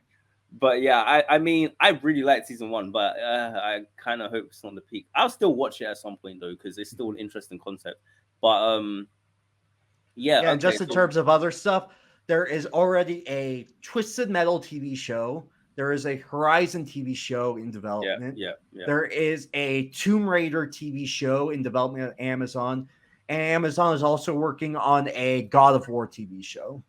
but yeah, I mean, I really liked season one, but I kind of hope it's not the peak. I'll still watch it at some point though, because it's still an interesting concept. But yeah, Yeah, and okay, just in so terms of other stuff, there is already a Twisted Metal TV show. There is a Horizon TV show in yeah, development. yeah, yeah. There is a Tomb Raider TV show in development at Amazon. And Amazon is also working on a God of War TV show.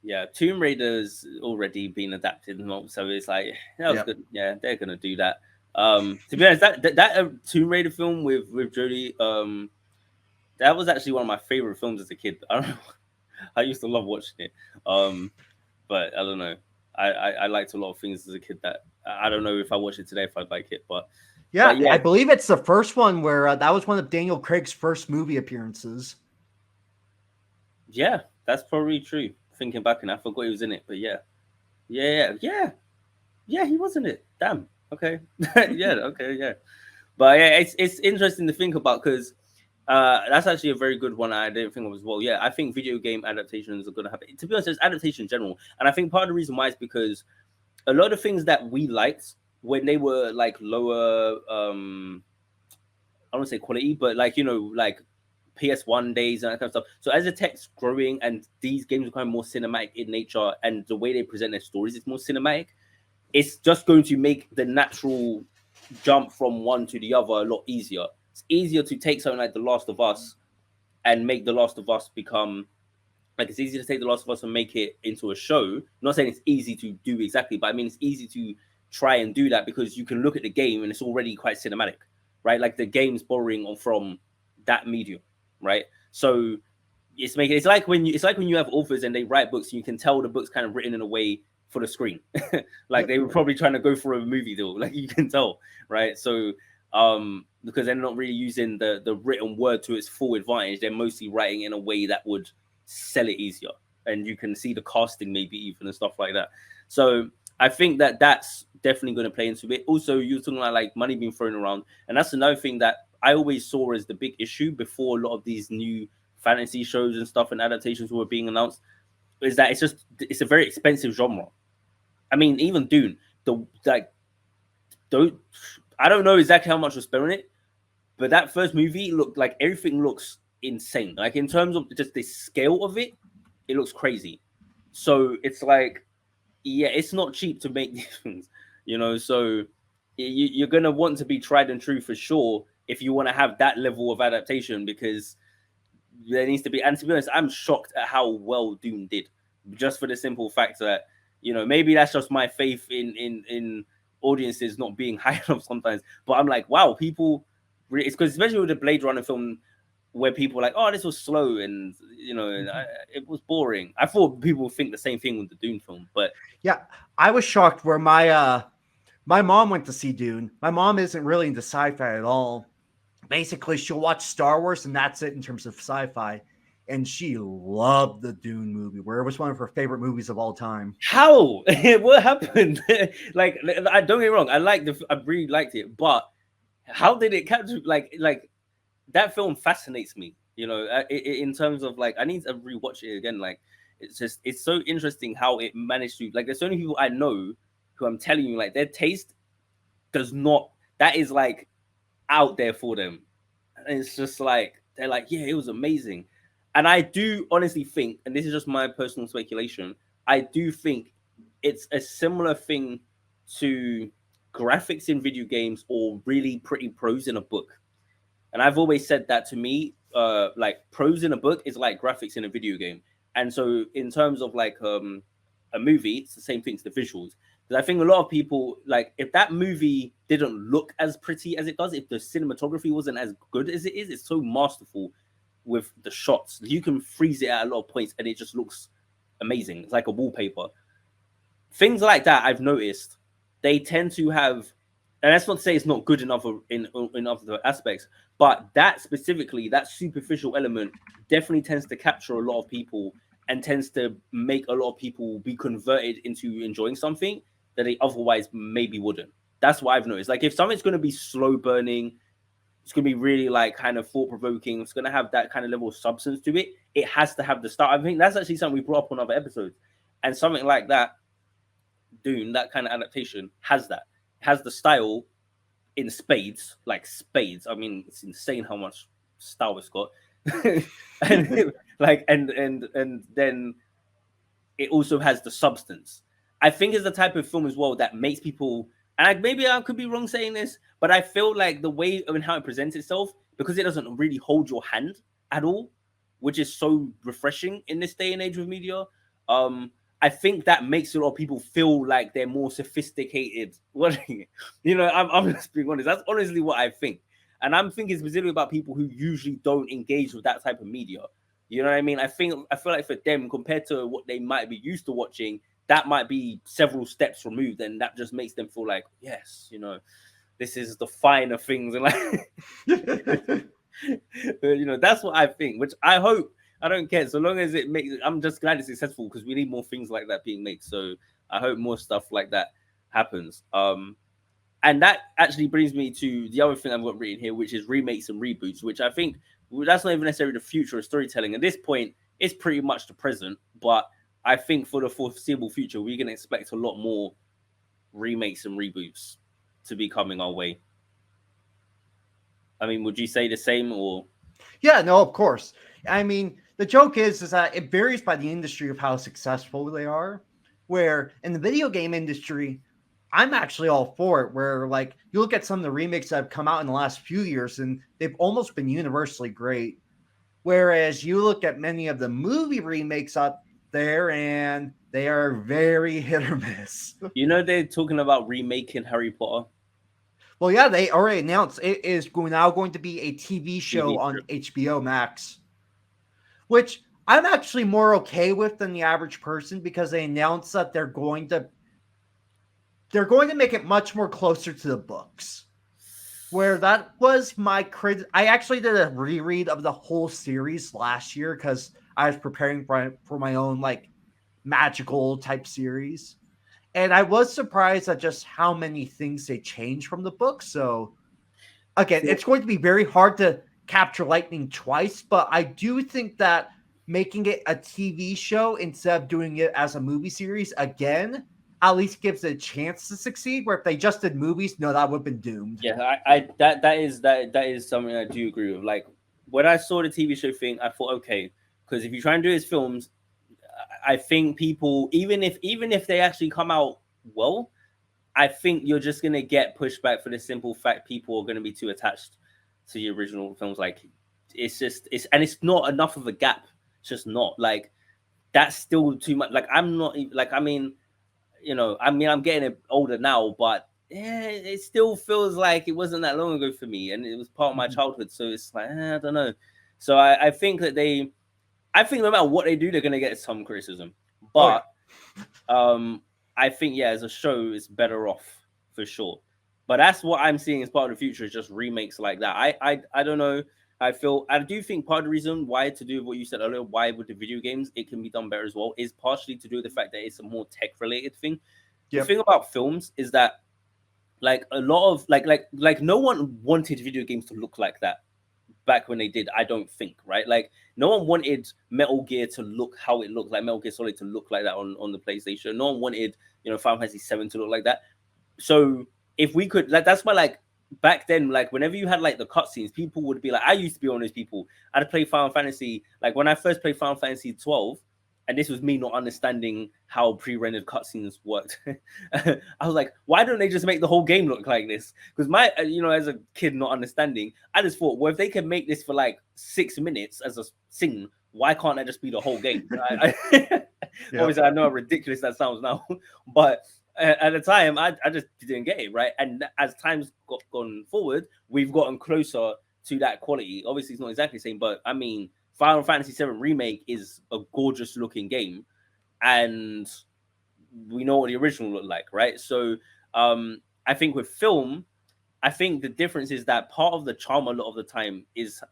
Yeah, Tomb Raider's already been adapted, and all, so it's like that was Yep. good. Yeah, they're gonna do that. To be honest, that Tomb Raider film with Jodie, that was actually one of my favorite films as a kid. I don't know, I used to love watching it. Um, but I don't know, I liked a lot of things as a kid that I don't know if I watch it today if I'd like it, but Yeah, yeah, I believe it's the first one where that was one of Daniel Craig's first movie appearances. yeah, that's probably true. Thinking back, and I forgot he was in it, but yeah, yeah, he was in it. Damn. Okay. Yeah. Okay. Yeah. But yeah, it's interesting to think about because that's actually a very good one. I didn't think of as well. Yeah, I think video game adaptations are going to happen. To be honest, it's adaptation in general, and I think part of the reason why is because a lot of things that we liked when they were like lower, I don't want to say quality, but like like PS1 days and that kind of stuff. So as the tech's growing and these games are becoming more cinematic in nature, and the way they present their stories is more cinematic, it's just going to make the natural jump from one to the other a lot easier. It's easier to take something like The Last of Us and make The Last of Us become like it's easy to take The Last of Us and make it into a show. I'm not saying it's easy to do exactly, but I mean it's easy to try and do that because you can look at the game and it's already quite cinematic, right? Like the game's borrowing from that medium, right? So it's like when you have authors and they write books and you can tell the book's kind of written in a way for the screen. Like Yep. they were probably trying to go for a movie deal, like you can tell, right? So because they're not really using the written word to its full advantage, they're mostly writing in a way that would sell it easier, and you can see the casting maybe even and stuff like that. So I think that that's definitely going to play into it. Also, you're talking about like money being thrown around, and that's another thing that I always saw as the big issue before a lot of these new fantasy shows and stuff and adaptations were being announced, is that it's a very expensive genre. I mean, even Dune, the like don't I don't know exactly how much was spent on it, but that first movie looked like everything looks insane. Like in terms of just the scale of it, it looks crazy. So it's like, yeah, it's not cheap to make these things, So you're gonna want to be tried and true for sure if you want to have that level of adaptation because there needs to be. And to be honest, I'm shocked at how well Dune did, just for the simple fact that maybe that's just my faith in audiences not being high enough sometimes. But I'm like, wow, people. It's because especially with the Blade Runner film, where people are like, oh, this was slow and it was boring. I thought people would think the same thing with the Dune film, but Yeah, I was shocked where my mom went to see Dune. My mom isn't really into sci-fi at all. Basically, she'll watch Star Wars and that's it in terms of sci-fi. And she loved the Dune movie, where it was one of her favorite movies of all time. how? What happened? Like, I don't get me wrong, I really liked it, but how did it capture? Like that film fascinates me. In terms of like, I need to rewatch it again. Like, it's so interesting how it managed to like. There's so many people I know who I'm telling you like their taste does not. That is like out there for them. And it's just like they're like, yeah, it was amazing. And I do honestly think, and this is just my personal speculation, I do think it's a similar thing to graphics in video games or really pretty prose in a book. And I've always said that to me, like prose in a book is like graphics in a video game. And so in terms of like a movie, it's the same thing, it's the visuals. Because I think a lot of people like if that movie didn't look as pretty as it does, if the cinematography wasn't as good as it is, it's so masterful with the shots. You can freeze it at a lot of points and it just looks amazing. It's like a wallpaper. Things like that I've noticed, they tend to have and that's not to say it's not good enough in other aspects, but that specifically, that superficial element definitely tends to capture a lot of people and tends to make a lot of people be converted into enjoying something that they otherwise maybe wouldn't. That's what I've noticed. Like if something's going to be slow burning, it's going to be really like kind of thought provoking, it's going to have that kind of level of substance to it, it has to have the start. I think that's actually something we brought up on other episodes, and something like that, Dune, that kind of adaptation has that, has the style in spades, like spades. I mean, it's insane how much style it's got. And like and then it also has the substance. I think it's the type of film as well that makes people, and maybe I could be wrong saying this, but I feel like the way and how it presents itself, because it doesn't really hold your hand at all, which is so refreshing in this day and age with media. Um, I think that makes a lot of people feel like they're more sophisticated. What I'm just being honest. That's honestly what I think, and I'm thinking specifically about people who usually don't engage with that type of media. You know what I mean? I feel like for them, compared to what they might be used to watching, that might be several steps removed, and that just makes them feel like, yes, this is the finer things, and like, that's what I think. Which I hope, I don't care so long as it makes. I'm just glad it's successful because we need more things like that being made. So I hope more stuff like that happens. And that actually brings me to the other thing I've got written here, which is remakes and reboots, which I think, well, that's not even necessarily the future of storytelling. At this point, it's pretty much the present, but I think for the foreseeable future, we can expect a lot more remakes and reboots to be coming our way. I mean, would you say the same or? Yeah, no, of course. I mean, the joke is that it varies by the industry of how successful they are. Where in the video game industry, I'm actually all for it. Where like you look at some of the remakes that have come out in the last few years, and they've almost been universally great. Whereas you look at many of the movie remakes out there, and they are very hit or miss. They're talking about remaking Harry Potter Well, yeah, they already announced it is now going to be a TV show TV on show. HBO Max, which I'm actually more okay with than the average person because they announced that they're going to make it much more closer to the books. Where that was my crit. I actually did a reread of the whole series last year because I was preparing for my own like magical type series. And I was surprised at just how many things they changed from the book. So again, So it's going to be very hard to capture lightning twice, but I do think that making it a TV show instead of doing it as a movie series again at least gives it a chance to succeed. Where if they just did movies, no, that would have been doomed. yeah, I that is something I do agree with. Like when I saw the TV show thing, I thought, okay, because if you try and do his films, I think people, even if they actually come out well, I think you're just gonna get pushback for the simple fact people are gonna be too attached to the original films. Like it's not enough of a gap. It's just not like that's still too much. Like I'm not like I'm getting older now, but yeah, it still feels like it wasn't that long ago for me, and it was part of my childhood. So it's like I don't know. So I think that I think no matter what they do, they're gonna get some criticism. Oh yeah. But I think yeah, as a show, it's better off for sure. But that's what I'm seeing as part of the future is just remakes like that. I don't know. I do think part of the reason why, to do with what you said earlier, why with the video games it can be done better as well, is partially to do with the fact that it's a more tech related thing. The Yep. thing about films is that like a lot of like no one wanted video games to look like that back when they did. I don't think, right? Like no one wanted Metal Gear to look how it looked, like Metal Gear Solid to look like that on the PlayStation. No one wanted Final Fantasy 7 to look like that. So if we could, like, that's why, like, back then, like, whenever you had like the cutscenes, people would be like, I used to be one of those people. I'd play Final Fantasy, like when I first played Final Fantasy 12, and this was me not understanding how pre-rendered cutscenes worked. I was like, why don't they just make the whole game look like this? Because as a kid not understanding, I just thought, well, if they can make this for like 6 minutes as a scene, why can't that just be the whole game? Yep. Obviously, I know how ridiculous that sounds now, but at the time, I just didn't get it, right. And as time's gone forward, we've gotten closer to that quality. Obviously, it's not exactly the same, but I mean, Final Fantasy 7 Remake is a gorgeous looking game, and we know what the original looked like, right? So I think with film, I think the difference is that part of the charm a lot of the time is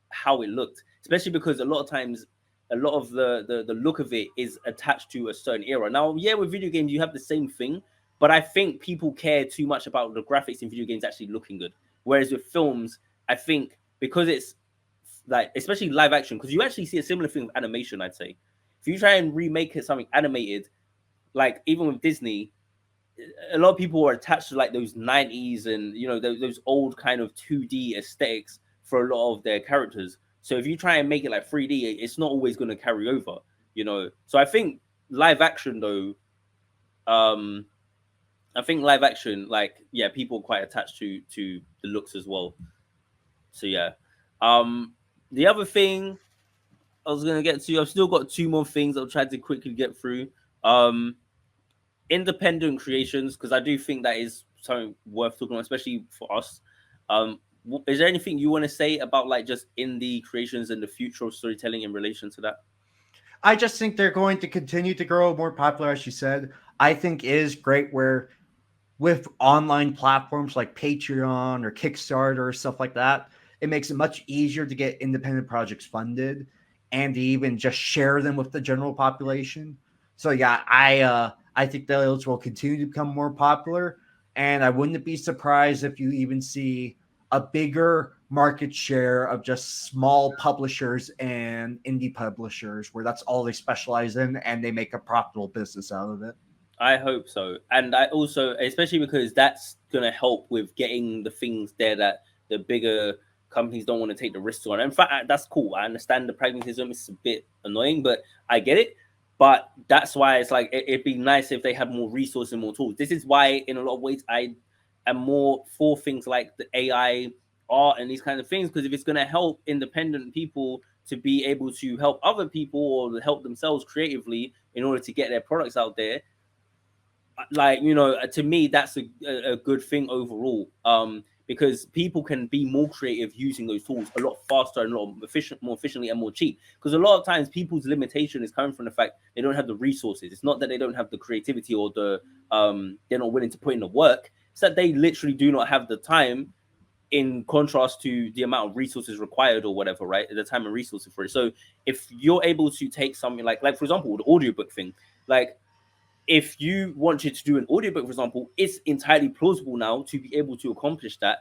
how it looked, especially because a lot of times a lot of the look of it is attached to a certain era. Now, yeah, with video games you have the same thing, but I think people care too much about the graphics in video games actually looking good. Whereas with films, I think because it's like especially live action, because you actually see a similar thing with animation, I'd say. If you try and remake it something animated, like even with Disney, a lot of people are attached to like those 90s and those old kind of 2D aesthetics for a lot of their characters. So if you try and make it like 3D, it's not always going to carry over. So I think live action though, um I think live action, like, yeah, people are quite attached to the looks as well. So yeah. The other thing I was gonna get to, I've still got two more things I'll try to quickly get through. um Independent creations, because I do think that is something worth talking about, especially for us. Is there anything you want to say about like just indie creations and the future of storytelling in relation to that? I just think they're going to continue to grow more popular, as you said. I think it is great where with online platforms like Patreon or Kickstarter or stuff like that, it makes it much easier to get independent projects funded and to even just share them with the general population. So yeah, I think those will continue to become more popular, and I wouldn't be surprised if you even see a bigger market share of just small publishers and indie publishers where that's all they specialize in and they make a profitable business out of it. I hope so. And I also, especially because that's going to help with getting the things there that the bigger companies don't want to take the risks on. In fact, that's cool. I understand the pragmatism. It's a bit annoying, but I get it. But that's why it's like, it'd be nice if they had more resources and more tools. This is why, in a lot of ways, I am more for things like the AI art and these kinds of things. Because if it's going to help independent people to be able to help other people or help themselves creatively in order to get their products out there, like, to me that's a good thing overall, because people can be more creative using those tools a lot faster and a lot more efficiently and more cheap, because a lot of times people's limitation is coming from the fact they don't have the resources. It's not that they don't have the creativity or they're not willing to put in the work. It's that they literally do not have the time, in contrast to the amount of resources required or whatever, right? The time and resources for it. So if you're able to take something like for example the audiobook thing, like, if you wanted to do an audiobook, for example, it's entirely plausible now to be able to accomplish that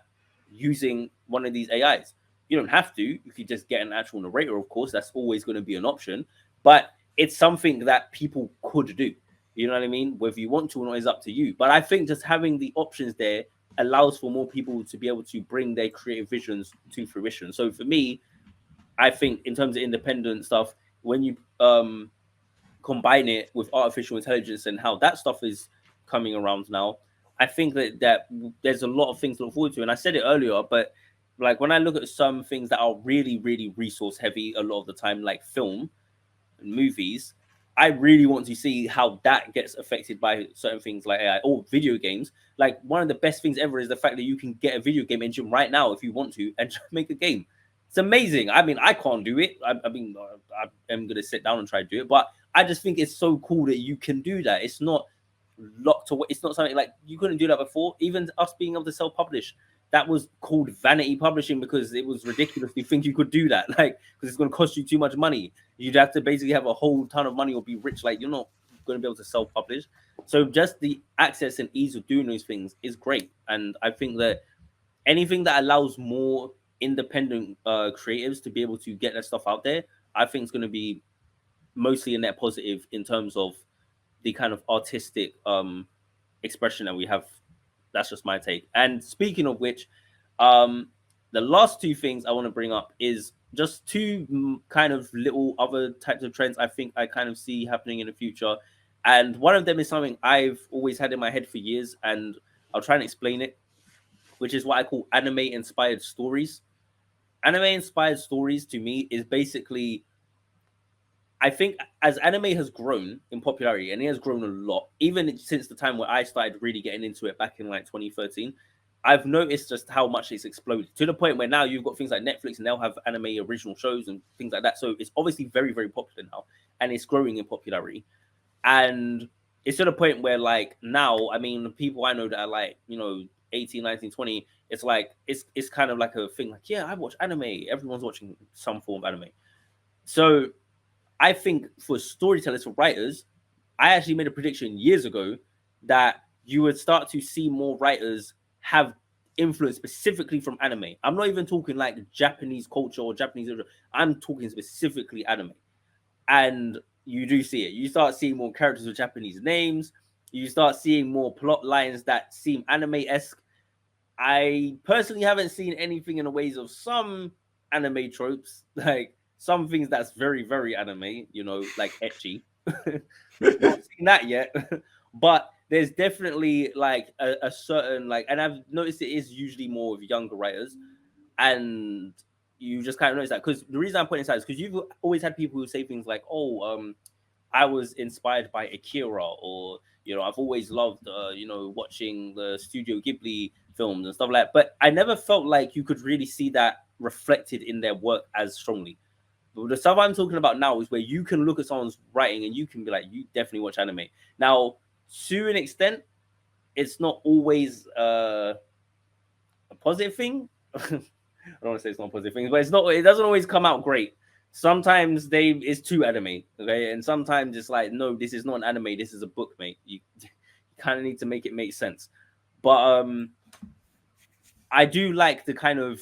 using one of these AIs. You don't have to. You could just get an actual narrator, of course. That's always going to be an option. But it's something that people could do. You know what I mean? Whether you want to or not is up to you. But I think just having the options there allows for more people to be able to bring their creative visions to fruition. So for me, I think in terms of independent stuff, when you combine it with artificial intelligence and how that stuff is coming around now, I think that there's a lot of things to look forward to. And I said it earlier, but like when I look at some things that are really, really resource heavy a lot of the time, like film and movies, I really want to see how that gets affected by certain things like AI or video games. Like one of the best things ever is the fact that you can get a video game engine right now if you want to and just make a game. It's amazing. I mean, I can't do it. I am gonna sit down and try to do it, but I just think it's so cool that you can do that. It's not locked away. It's not something like you couldn't do that before. Even us being able to self-publish, that was called vanity publishing because it was ridiculous to think you could do that. Like, because it's going to cost you too much money. You'd have to basically have a whole ton of money or be rich. Like, you're not going to be able to self-publish. So just the access and ease of doing those things is great. And I think that anything that allows more independent creatives to be able to get their stuff out there, I think is going to be mostly a net positive in terms of the kind of artistic expression that we have. That's just my take. And speaking of which, um the last two things I want to bring up is just two kind of little other types of trends I think I kind of see happening in the future. And one of them is something I've always had in my head for years, and I'll try and explain it, which is what I call anime inspired stories. Anime inspired stories to me is basically, I think as anime has grown in popularity, and it has grown a lot, even since the time where I started really getting into it back in like 2013, I've noticed just how much it's exploded to the point where now you've got things like Netflix and they'll have anime original shows and things like that. So it's obviously very, very popular now, and it's growing in popularity. And it's to the point where like now, I mean, people I know that are like, 18, 19, 20, it's like it's kind of like a thing like, yeah, I watch anime. Everyone's watching some form of anime. So I think for storytellers, for writers, I actually made a prediction years ago that you would start to see more writers have influence specifically from anime. I'm not even talking like Japanese culture or Japanese literature. I'm talking specifically anime. And you do see it. You start seeing more characters with Japanese names. You start seeing more plot lines that seem anime-esque. I personally haven't seen anything in the ways of some anime tropes, like some things that's very, very anime, like etchy. Not seen that yet, but there's definitely like a certain like, and I've noticed it is usually more of younger writers, and you just kind of notice that because the reason I'm pointing this out is because you've always had people who say things like, "Oh, I was inspired by Akira," or I've always loved, watching the Studio Ghibli films and stuff like that. But I never felt like you could really see that reflected in their work as strongly. But the stuff I'm talking about now is where you can look at someone's writing and you can be like, you definitely watch anime. Now, to an extent, it's not always a positive thing. I don't want to say it's not a positive thing, but it's not. It doesn't always come out great. Sometimes it's too anime, okay, and sometimes it's like, no, this is not an anime. This is a book, mate. You kind of need to make it make sense. But I do like the kind of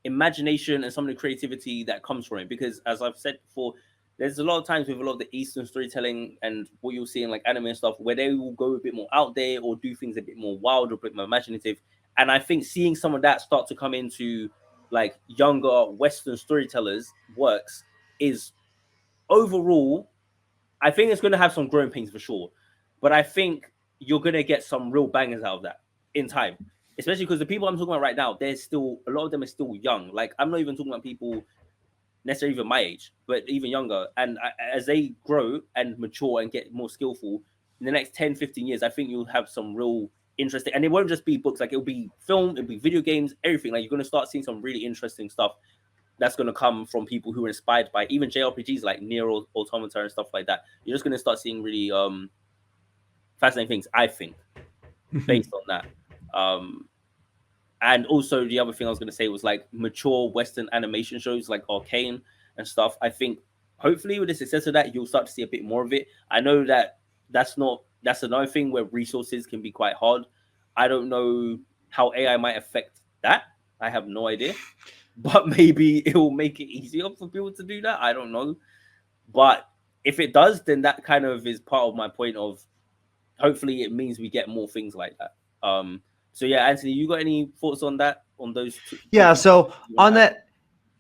imagination and some of the creativity that comes from it, because as I've said before, there's a lot of times with a lot of the Eastern storytelling and what you'll see in like anime and stuff where they will go a bit more out there or do things a bit more wild or a bit more imaginative. And I think seeing some of that start to come into like younger Western storytellers works is overall, I think it's going to have some growing pains for sure, but I think you're going to get some real bangers out of that in time, especially because the people I'm talking about right now, they're still, a lot of them are still young. Like, I'm not even talking about people necessarily even my age, but even younger. And as they grow and mature and get more skillful in the next 10, 15 years, I think you'll have some real interesting, and it won't just be books, like it'll be film, it'll be video games, everything. Like, you're going to start seeing some really interesting stuff that's going to come from people who are inspired by even JRPGs like Nier Automata and stuff like that. You're just going to start seeing really fascinating things, I think, based on that. And also the other thing I was going to say was like mature Western animation shows like Arcane and stuff. I think hopefully with the success of that, you'll start to see a bit more of it. I know that that's another thing where resources can be quite hard. I don't know how AI might affect that. I have no idea, but maybe it will make it easier for people to do that. I don't know, but if it does, then that kind of is part of my point of hopefully it means we get more things like that. So yeah, Anthony, you got any thoughts on that? On those two Yeah, things so you want on to add? that,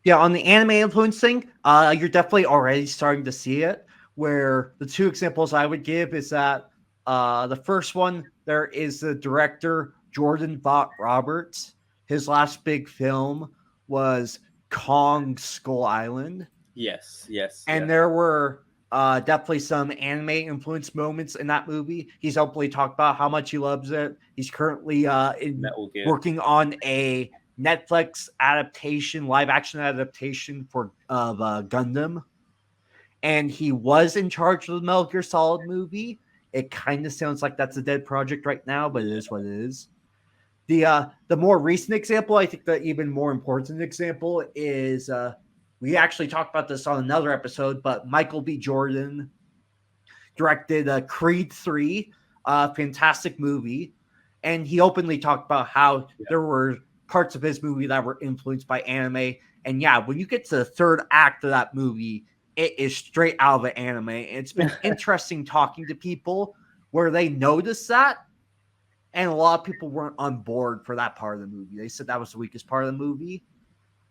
yeah, on the anime influence thing, you're definitely already starting to see it. Where the two examples I would give is that the first one, there is the director Jordan Vogt Roberts. His last big film was Kong Skull Island, Yes, yes, and yeah. there were definitely some anime influence moments in that movie. He's openly talked about how much he loves it. He's currently Metal Gear. working on a Netflix adaptation, live action adaptation for of Gundam, and he was in charge of the Metal Gear Solid movie. It kind of sounds like that's a dead project right now, but it is what it is. The more recent example, I think the even more important example is we actually talked about this on another episode, but Michael B. Jordan directed Creed 3, a fantastic movie, and he openly talked about how Yeah. there were parts of his movie that were influenced by anime. And yeah, when you get to the third act of that movie, it is straight out of an anime. And it's been interesting talking to people where they noticed that, and a lot of people weren't on board for that part of the movie. They said that was the weakest part of the movie.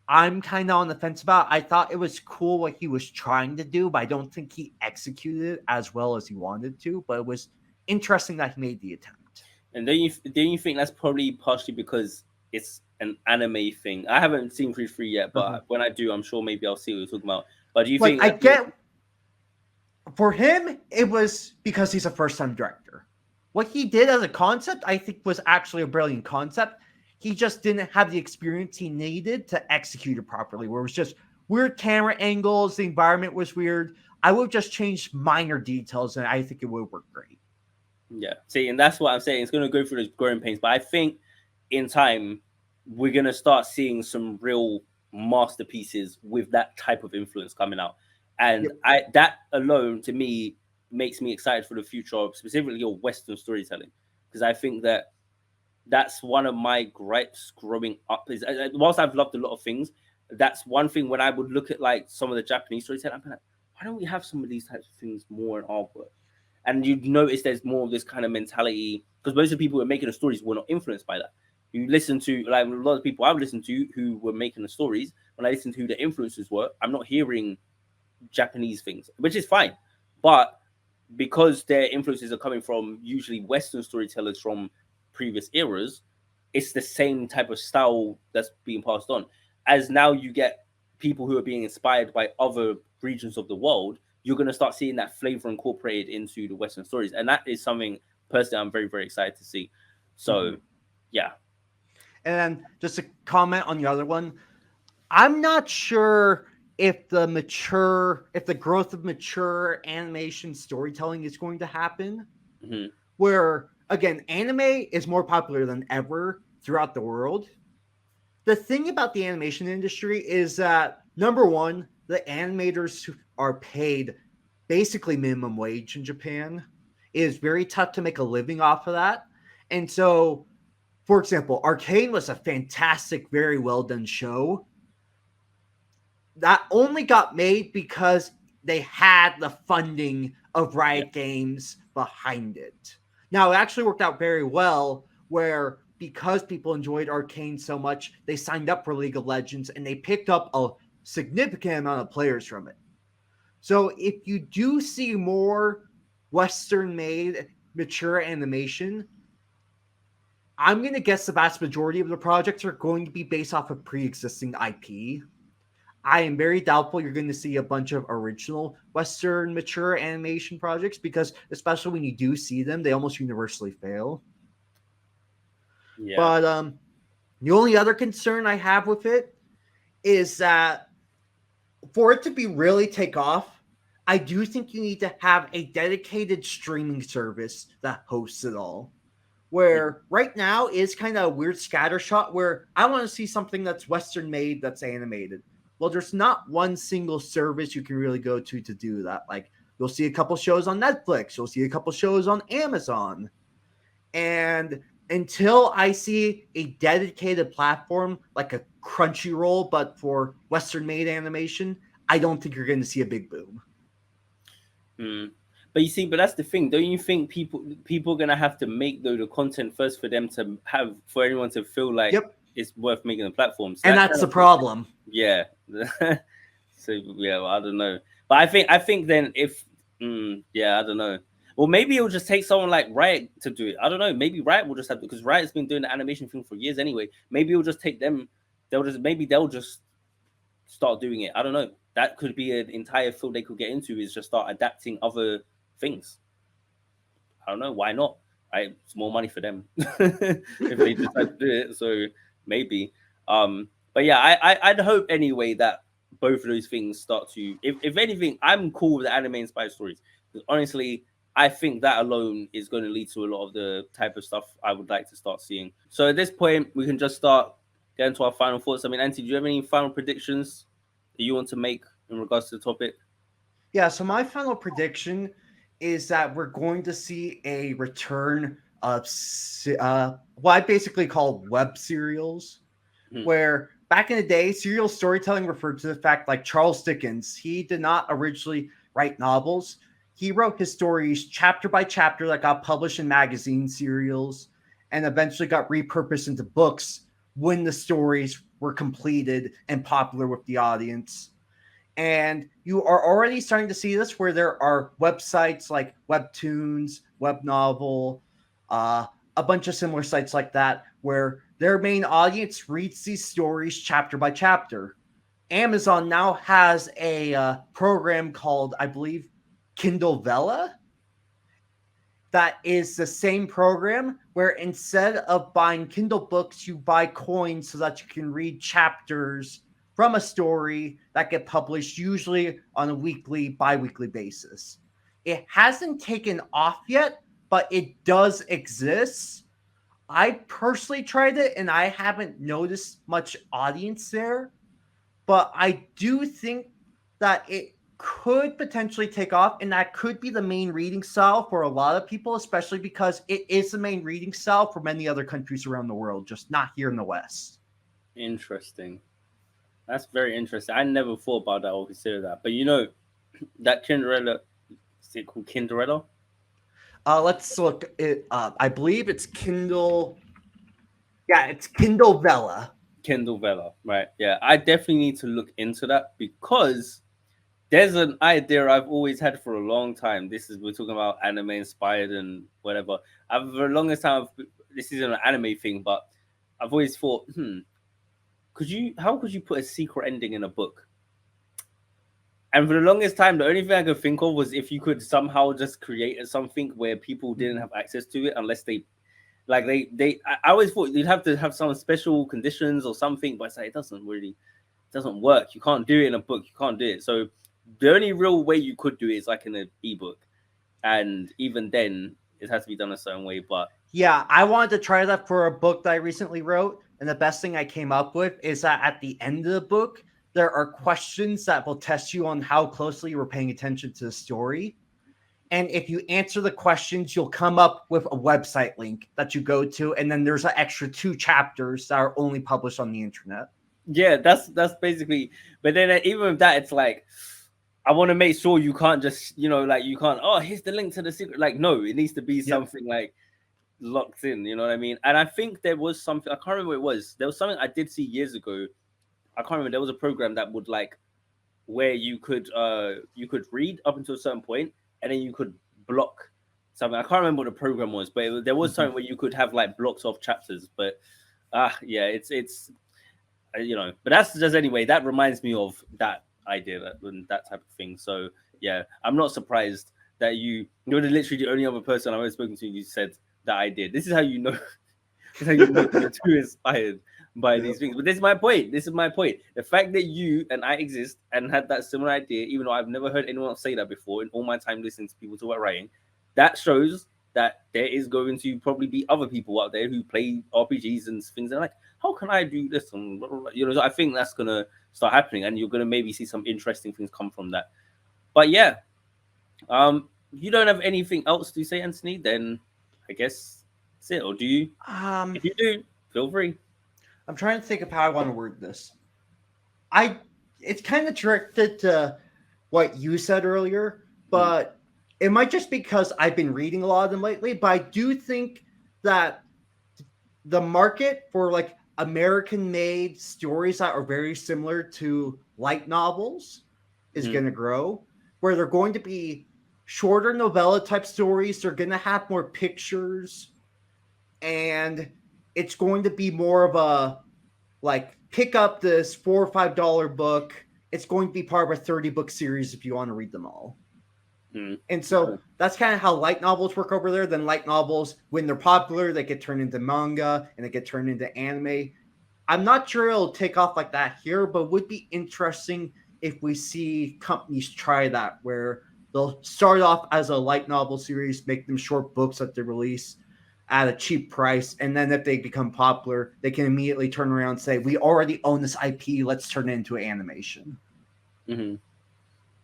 I'm kind of on the fence about. I thought it was cool what he was trying to do, but I don't think he executed it as well as he wanted to. But it was interesting that he made the attempt. And then you think that's probably partially because it's an anime thing. I haven't seen Creed 3 yet, but when I do, I'm sure maybe I'll see what you're talking about. But do you Like think I that get for him, it was because he's a first-time director. What he did as a concept, I think, was actually a brilliant concept. He just didn't have the experience he needed to execute it properly, where it was just weird camera angles, the environment was weird. I would have just changed minor details, and I think it would work great. yeah, see, and that's what I'm saying. It's going to go through those growing pains, but I think in time, we're gonna start seeing some real masterpieces with that type of influence coming out. And Yep. I that alone to me makes me excited for the future of specifically your Western storytelling. Because I think that that's one of my gripes growing up is whilst I've loved a lot of things, that's one thing when I would look at like some of the Japanese storytelling, I'm like, why don't we have some of these types of things more in our work? And you'd notice there's more of this kind of mentality because most of the people who are making the stories were not influenced by that. You listen to like a lot of people I've listened to who were making the stories. When I listen to who the influencers were, I'm not hearing Japanese things, which is fine. But because their influences are coming from usually Western storytellers from previous eras, it's the same type of style that's being passed on. As now you get people who are being inspired by other regions of the world, you're going to start seeing that flavor incorporated into the Western stories. And that is something personally I'm very, very excited to see. So, Mhm. yeah. And then just a comment on the other one. I'm not sure if the growth of mature animation storytelling is going to happen. Hmm. Where again, anime is more popular than ever throughout the world. The thing about the animation industry is that number one, the animators are paid basically minimum wage in Japan. It is very tough to make a living off of that. And so, for example, Arcane was a fantastic, very well done show that only got made because they had the funding of Yeah. Riot Games behind it. Now, it actually worked out very well where because people enjoyed Arcane so much, they signed up for League of Legends and they picked up a significant amount of players from it. So if you do see more Western made mature animation, I'm going to guess the vast majority of the projects are going to be based off of pre existing IP. I am very doubtful you're going to see a bunch of original Western mature animation projects because, especially when you do see them, they almost universally fail. Yeah. But the only other concern I have with it is that for it to be really take off, I do think you need to have a dedicated streaming service that hosts it all. Where right now is kind of a weird scattershot where I want to see something that's Western made that's animated. Well, there's not one single service you can really go to do that. Like you'll see a couple shows on Netflix, you'll see a couple shows on Amazon, and until I see a dedicated platform like a Crunchyroll, but for Western made animation, I don't think you're going to see a big boom. Mm. But you see, but that's the thing. Don't you think people are gonna have to make though the content first for them to have for anyone to feel like Yep. it's worth making a platform? So And that that's kind the of puts it, problem. yeah. So yeah, well, I don't know. But I think then if yeah, I don't know. Well, maybe it'll just take someone like Riot to do it. I don't know. Maybe Riot will just have because Riot's been doing the animation thing for years anyway. Maybe it'll just take them. They'll just start doing it. I don't know. That could be an entire field they could get into is just start adapting other things. I don't know. Why not? Right? It's more money for them if they decide to do it. So maybe. But yeah, I'd hope anyway that both of those things start to. If anything, I'm cool with the anime inspired stories because honestly, I think that alone is going to lead to a lot of the type of stuff I would like to start seeing. So at this point, we can just start getting to our final thoughts. I mean, Antti, do you have any final predictions that you want to make in regards to the topic? Yeah, so my final prediction is that we're going to see a return of what I basically call web serials, Hmm. where back in the day, serial storytelling referred to the fact like Charles Dickens, he did not originally write novels. He wrote his stories chapter by chapter that got published in magazine serials and eventually got repurposed into books when the stories were completed and popular with the audience. And you are already starting to see this where there are websites like Webtoons, Web Novel, a bunch of similar sites like that where their main audience reads these stories chapter by chapter. Amazon now has a program called, I believe, Kindle Vella that is the same program where instead of buying Kindle books, you buy coins so that you can read chapters from a story that get published usually on a weekly, bi-weekly basis. It hasn't taken off yet, but it does exist. I personally tried it and I haven't noticed much audience there, but I do think that it could potentially take off, and that could be the main reading style for a lot of people, especially because it is the main reading style for many other countries around the world, just not here in the West. Interesting. That's very interesting. I never thought about that or considered that. But you know, that Cinderella, is it called Cinderella? Let's look it up. I believe it's Kindle. Yeah, it's Kindle Vella. Kindle Vella, right? Yeah, I definitely need to look into that because there's an idea I've always had for a long time. This is we're talking about anime inspired and whatever. I've for the longest time. This isn't an anime thing, but I've always thought, could you? How could you put a secret ending in a book? And for the longest time, the only thing I could think of was if you could somehow just create something where people didn't have access to it unless they like they. I always thought you'd have to have some special conditions or something, but it's like, it doesn't really doesn't work. You can't do it in a book. You can't do it. So the only real way you could do it is like in an ebook, and even then, it has to be done a certain way. But Yeah, I wanted to try that for a book that I recently wrote, and the best thing I came up with is that at the end of the book, there are questions that will test you on how closely you were paying attention to the story. And if you answer the questions, you'll come up with a website link that you go to, and then there's an extra 2 chapters that are only published on the internet. yeah, that's basically. But then even with that, it's like I want to make sure you can't just like you can't. Oh, here's the link to the secret. Like no, it needs to be Yep. something like locked in. You know what I mean? And I think there was something I can't remember what it was. There was something I did see years ago. I can't remember. There was a program that would like where you could read up until a certain point and then you could block something. I can't remember what the program was, but there was Mhm. something where you could have like blocks of chapters. But yeah, it's but that's just anyway. That reminds me of that idea that type of thing. So yeah, I'm not surprised that you're literally the only other person I've ever spoken to who said that idea. This is how you know that's how you know you're too inspired by these Yep. things. But this is my point. This is my point. The fact that you and I exist and had that similar idea, even though I've never heard anyone else say that before in all my time listening to people talk about writing, that shows that there is going to probably be other people out there who play RPGs and things. And like, how can I do this? And blah, blah, blah. So I think that's gonna start happening, and you're gonna maybe see some interesting things come from that. But yeah, you don't have anything else to say, Anthony? Then I guess that's it. Or do you? Um, If you do, feel free. I'm trying to think of how I want to word this. I it's kind of directed to what you said earlier, Mm, but it might just because I've been reading a lot of them lately. But I do think that the market for like American made stories that are very similar to light novels is mhm, going to grow, where they're going to be shorter novella type stories. They're going to have more pictures, and it's going to be more of a like pick up this $4 or $5 book. It's going to be part of a 30 book series if you want to read them all. mm. And so that's kind of how light novels work over there. Then light novels, when they're popular, they get turned into manga and they get turned into anime. I'm not sure it'll take off like that here, but would be interesting if we see companies try that where they'll start off as a light novel series, make them short books that they release at a cheap price, and then if they become popular, they can immediately turn around and say, "We already own this IP. Let's turn it into animation." Hmm.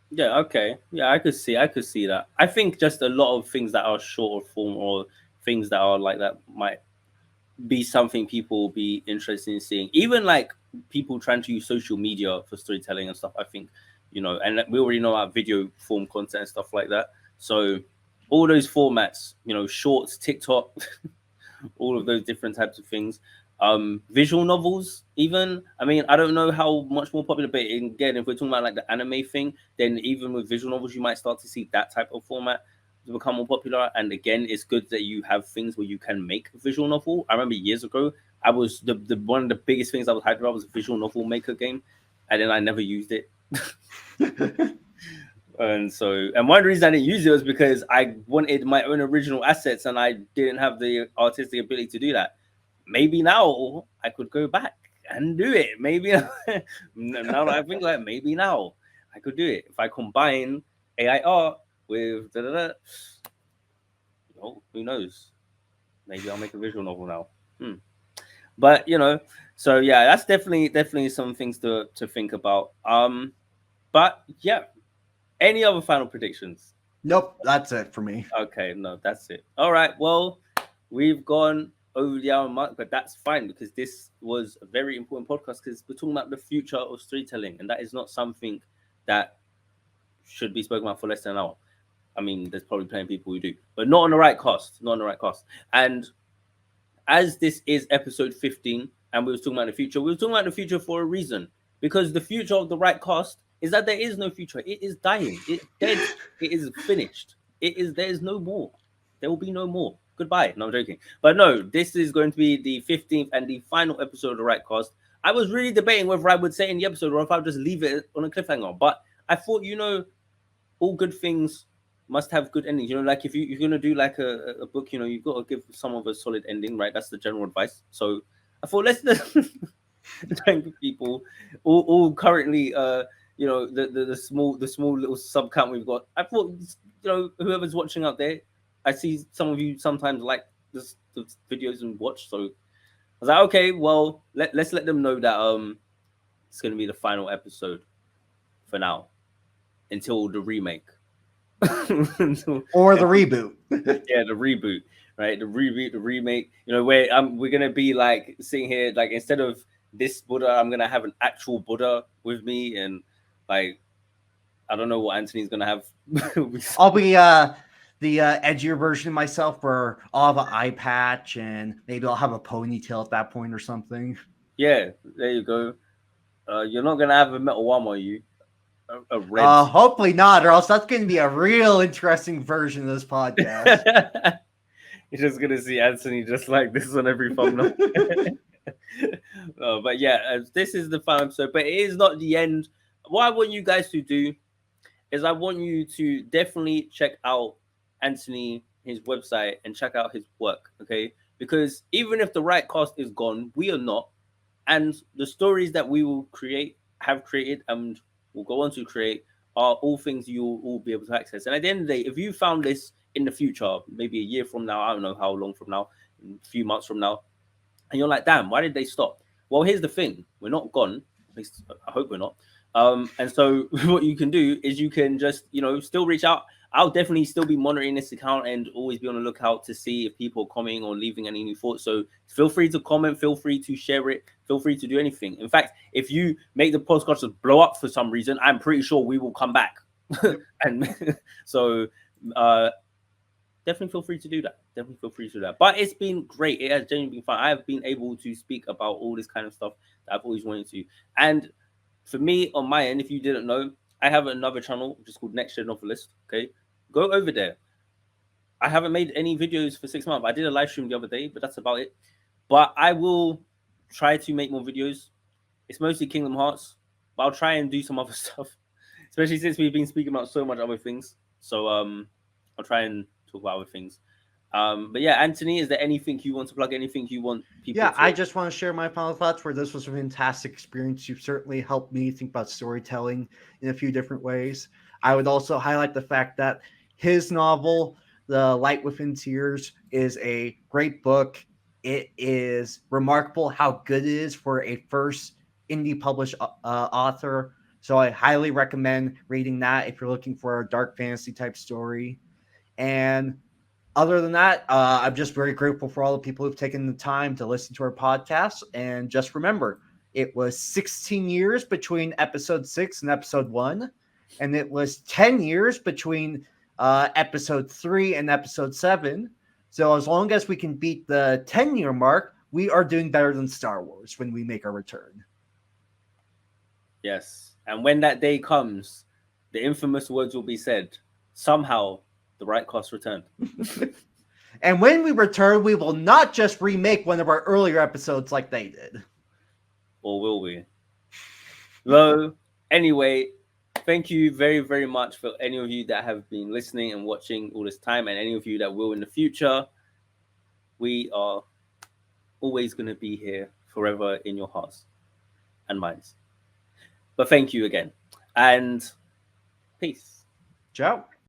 Yeah, okay. Yeah, I could see that. I think just a lot of things that are shorter form or things that are like that might be something people will be interested in seeing. Even like people trying to use social media for storytelling and stuff. I think and we already know about video form content and stuff like that. So all those formats, shorts, TikTok, all of those different types of things. Visual novels, even. I mean, I don't know how much more popular, but again, if we're talking about like the anime thing, then even with visual novels, you might start to see that type of format to become more popular. And again, it's good that you have things where you can make a visual novel. I remember years ago, I was the one of the biggest things I was hyped about was a visual novel maker game, and then I never used it. And so, and one reason I didn't use it was because I wanted my own original assets and I didn't have the artistic ability to do that. Maybe now I could go back and do it. Maybe now that I think like maybe now I could do it if I combine AI art with who knows? Maybe I'll make a visual novel now. Hmm. But so yeah, that's definitely some things to think about. But yeah, any other final predictions? Nope, that's it for me. Okay, no, that's it. All right, well, we've gone over the hour mark, but that's fine because this was a very important podcast because we're talking about the future of storytelling, and that is not something that should be spoken about for less than an hour. I mean, there's probably plenty of people who do, but not on the right cost, not on the right cost. And as this is episode 15 and we were talking about the future, we were talking about the future for a reason. Because the future of the right cost is that there is no future. It is dying. It's dead. It is finished. There is no more. There will be no more. Goodbye. No, I'm joking. But no, this is going to be the 15th and the final episode of the right cost. I was really debating whether I would say in the episode or if I would just leave it on a cliffhanger. But I thought, all good things must have good endings. Like if you're gonna do like a book, you've got to give some of a solid ending, right? That's the general advice. So I thought let's try and give people all currently the small little sub count we've got. I thought whoever's watching out there, I see some of you sometimes like the videos and watch. So I was like, okay, well let's let them know that it's gonna be the final episode for now until the remake. Or the reboot. Yeah, the reboot, right? The reboot, the remake. Where we're gonna be like sitting here, like instead of this Buddha, I'm gonna have an actual Buddha with me, and like I don't know what Anthony's gonna have. I'll be the edgier version of myself where I'll have an eye patch and maybe I'll have a ponytail at that point or something. Yeah, there you go. You're not gonna have a metal arm, are you? A red. Hopefully not, or else that's going to be a real interesting version of this podcast. You're just gonna see Anthony just like this on every thumbnail. But yeah, this is the final episode, but it is not the end. What I want you guys to do is I want you to definitely check out Anthony, his website, and check out his work, okay? Because even if the right cast is gone, we are not. And the stories that we will have created, and will go on to create are all things you'll all be able to access. And at the end of the day, if you found this in the future, maybe a year from now, I don't know how long from now, a few months from now, and you're like, damn, why did they stop? Well, here's the thing: we're not gone. At least I hope we're not. And so what you can do is you can just still reach out. I'll definitely still be monitoring this account and always be on the lookout to see if people are commenting or leaving any new thoughts. So feel free to comment, feel free to share it, feel free to do anything. In fact, if you make the podcast just blow up for some reason, I'm pretty sure we will come back. And so definitely feel free to do that. Definitely feel free to do that. But it's been great. It has genuinely been fun. I have been able to speak about all this kind of stuff that I've always wanted to. And for me, on my end, if you didn't know, I have another channel which is called Next Gen Novelist. Okay, go over there. I haven't made any videos for 6 months. I did a live stream the other day, but that's about it. But I will try to make more videos. It's mostly Kingdom Hearts, but I'll try and do some other stuff, especially since we've been speaking about so much other things. So I'll try and talk about other things. But yeah, Anthony, is there anything you want to plug? Anything you want people? Yeah, to... I just want to share my final thoughts. Where this was a fantastic experience. You've certainly helped me think about storytelling in a few different ways. I would also highlight the fact that his novel, The Light Within Tears, is a great book. It is remarkable how good it is for a first indie published author. So I highly recommend reading that if you're looking for a dark fantasy type story. And other than that, I'm just very grateful for all the people who've taken the time to listen to our podcast. And just remember, it was 16 years between episode 6 and episode 1. And it was 10 years between episode 3 and episode 7. So as long as we can beat the 10-year mark, we are doing better than Star Wars when we make our return. Yes. And when that day comes, the infamous words will be said. Somehow, the right cost returned. And when we return, we will not just remake one of our earlier episodes like they did. Or will we? Well, anyway, thank you very, very much for any of you that have been listening and watching all this time, and any of you that will in the future. We are always going to be here forever in your hearts and minds. But thank you again. And peace. Ciao.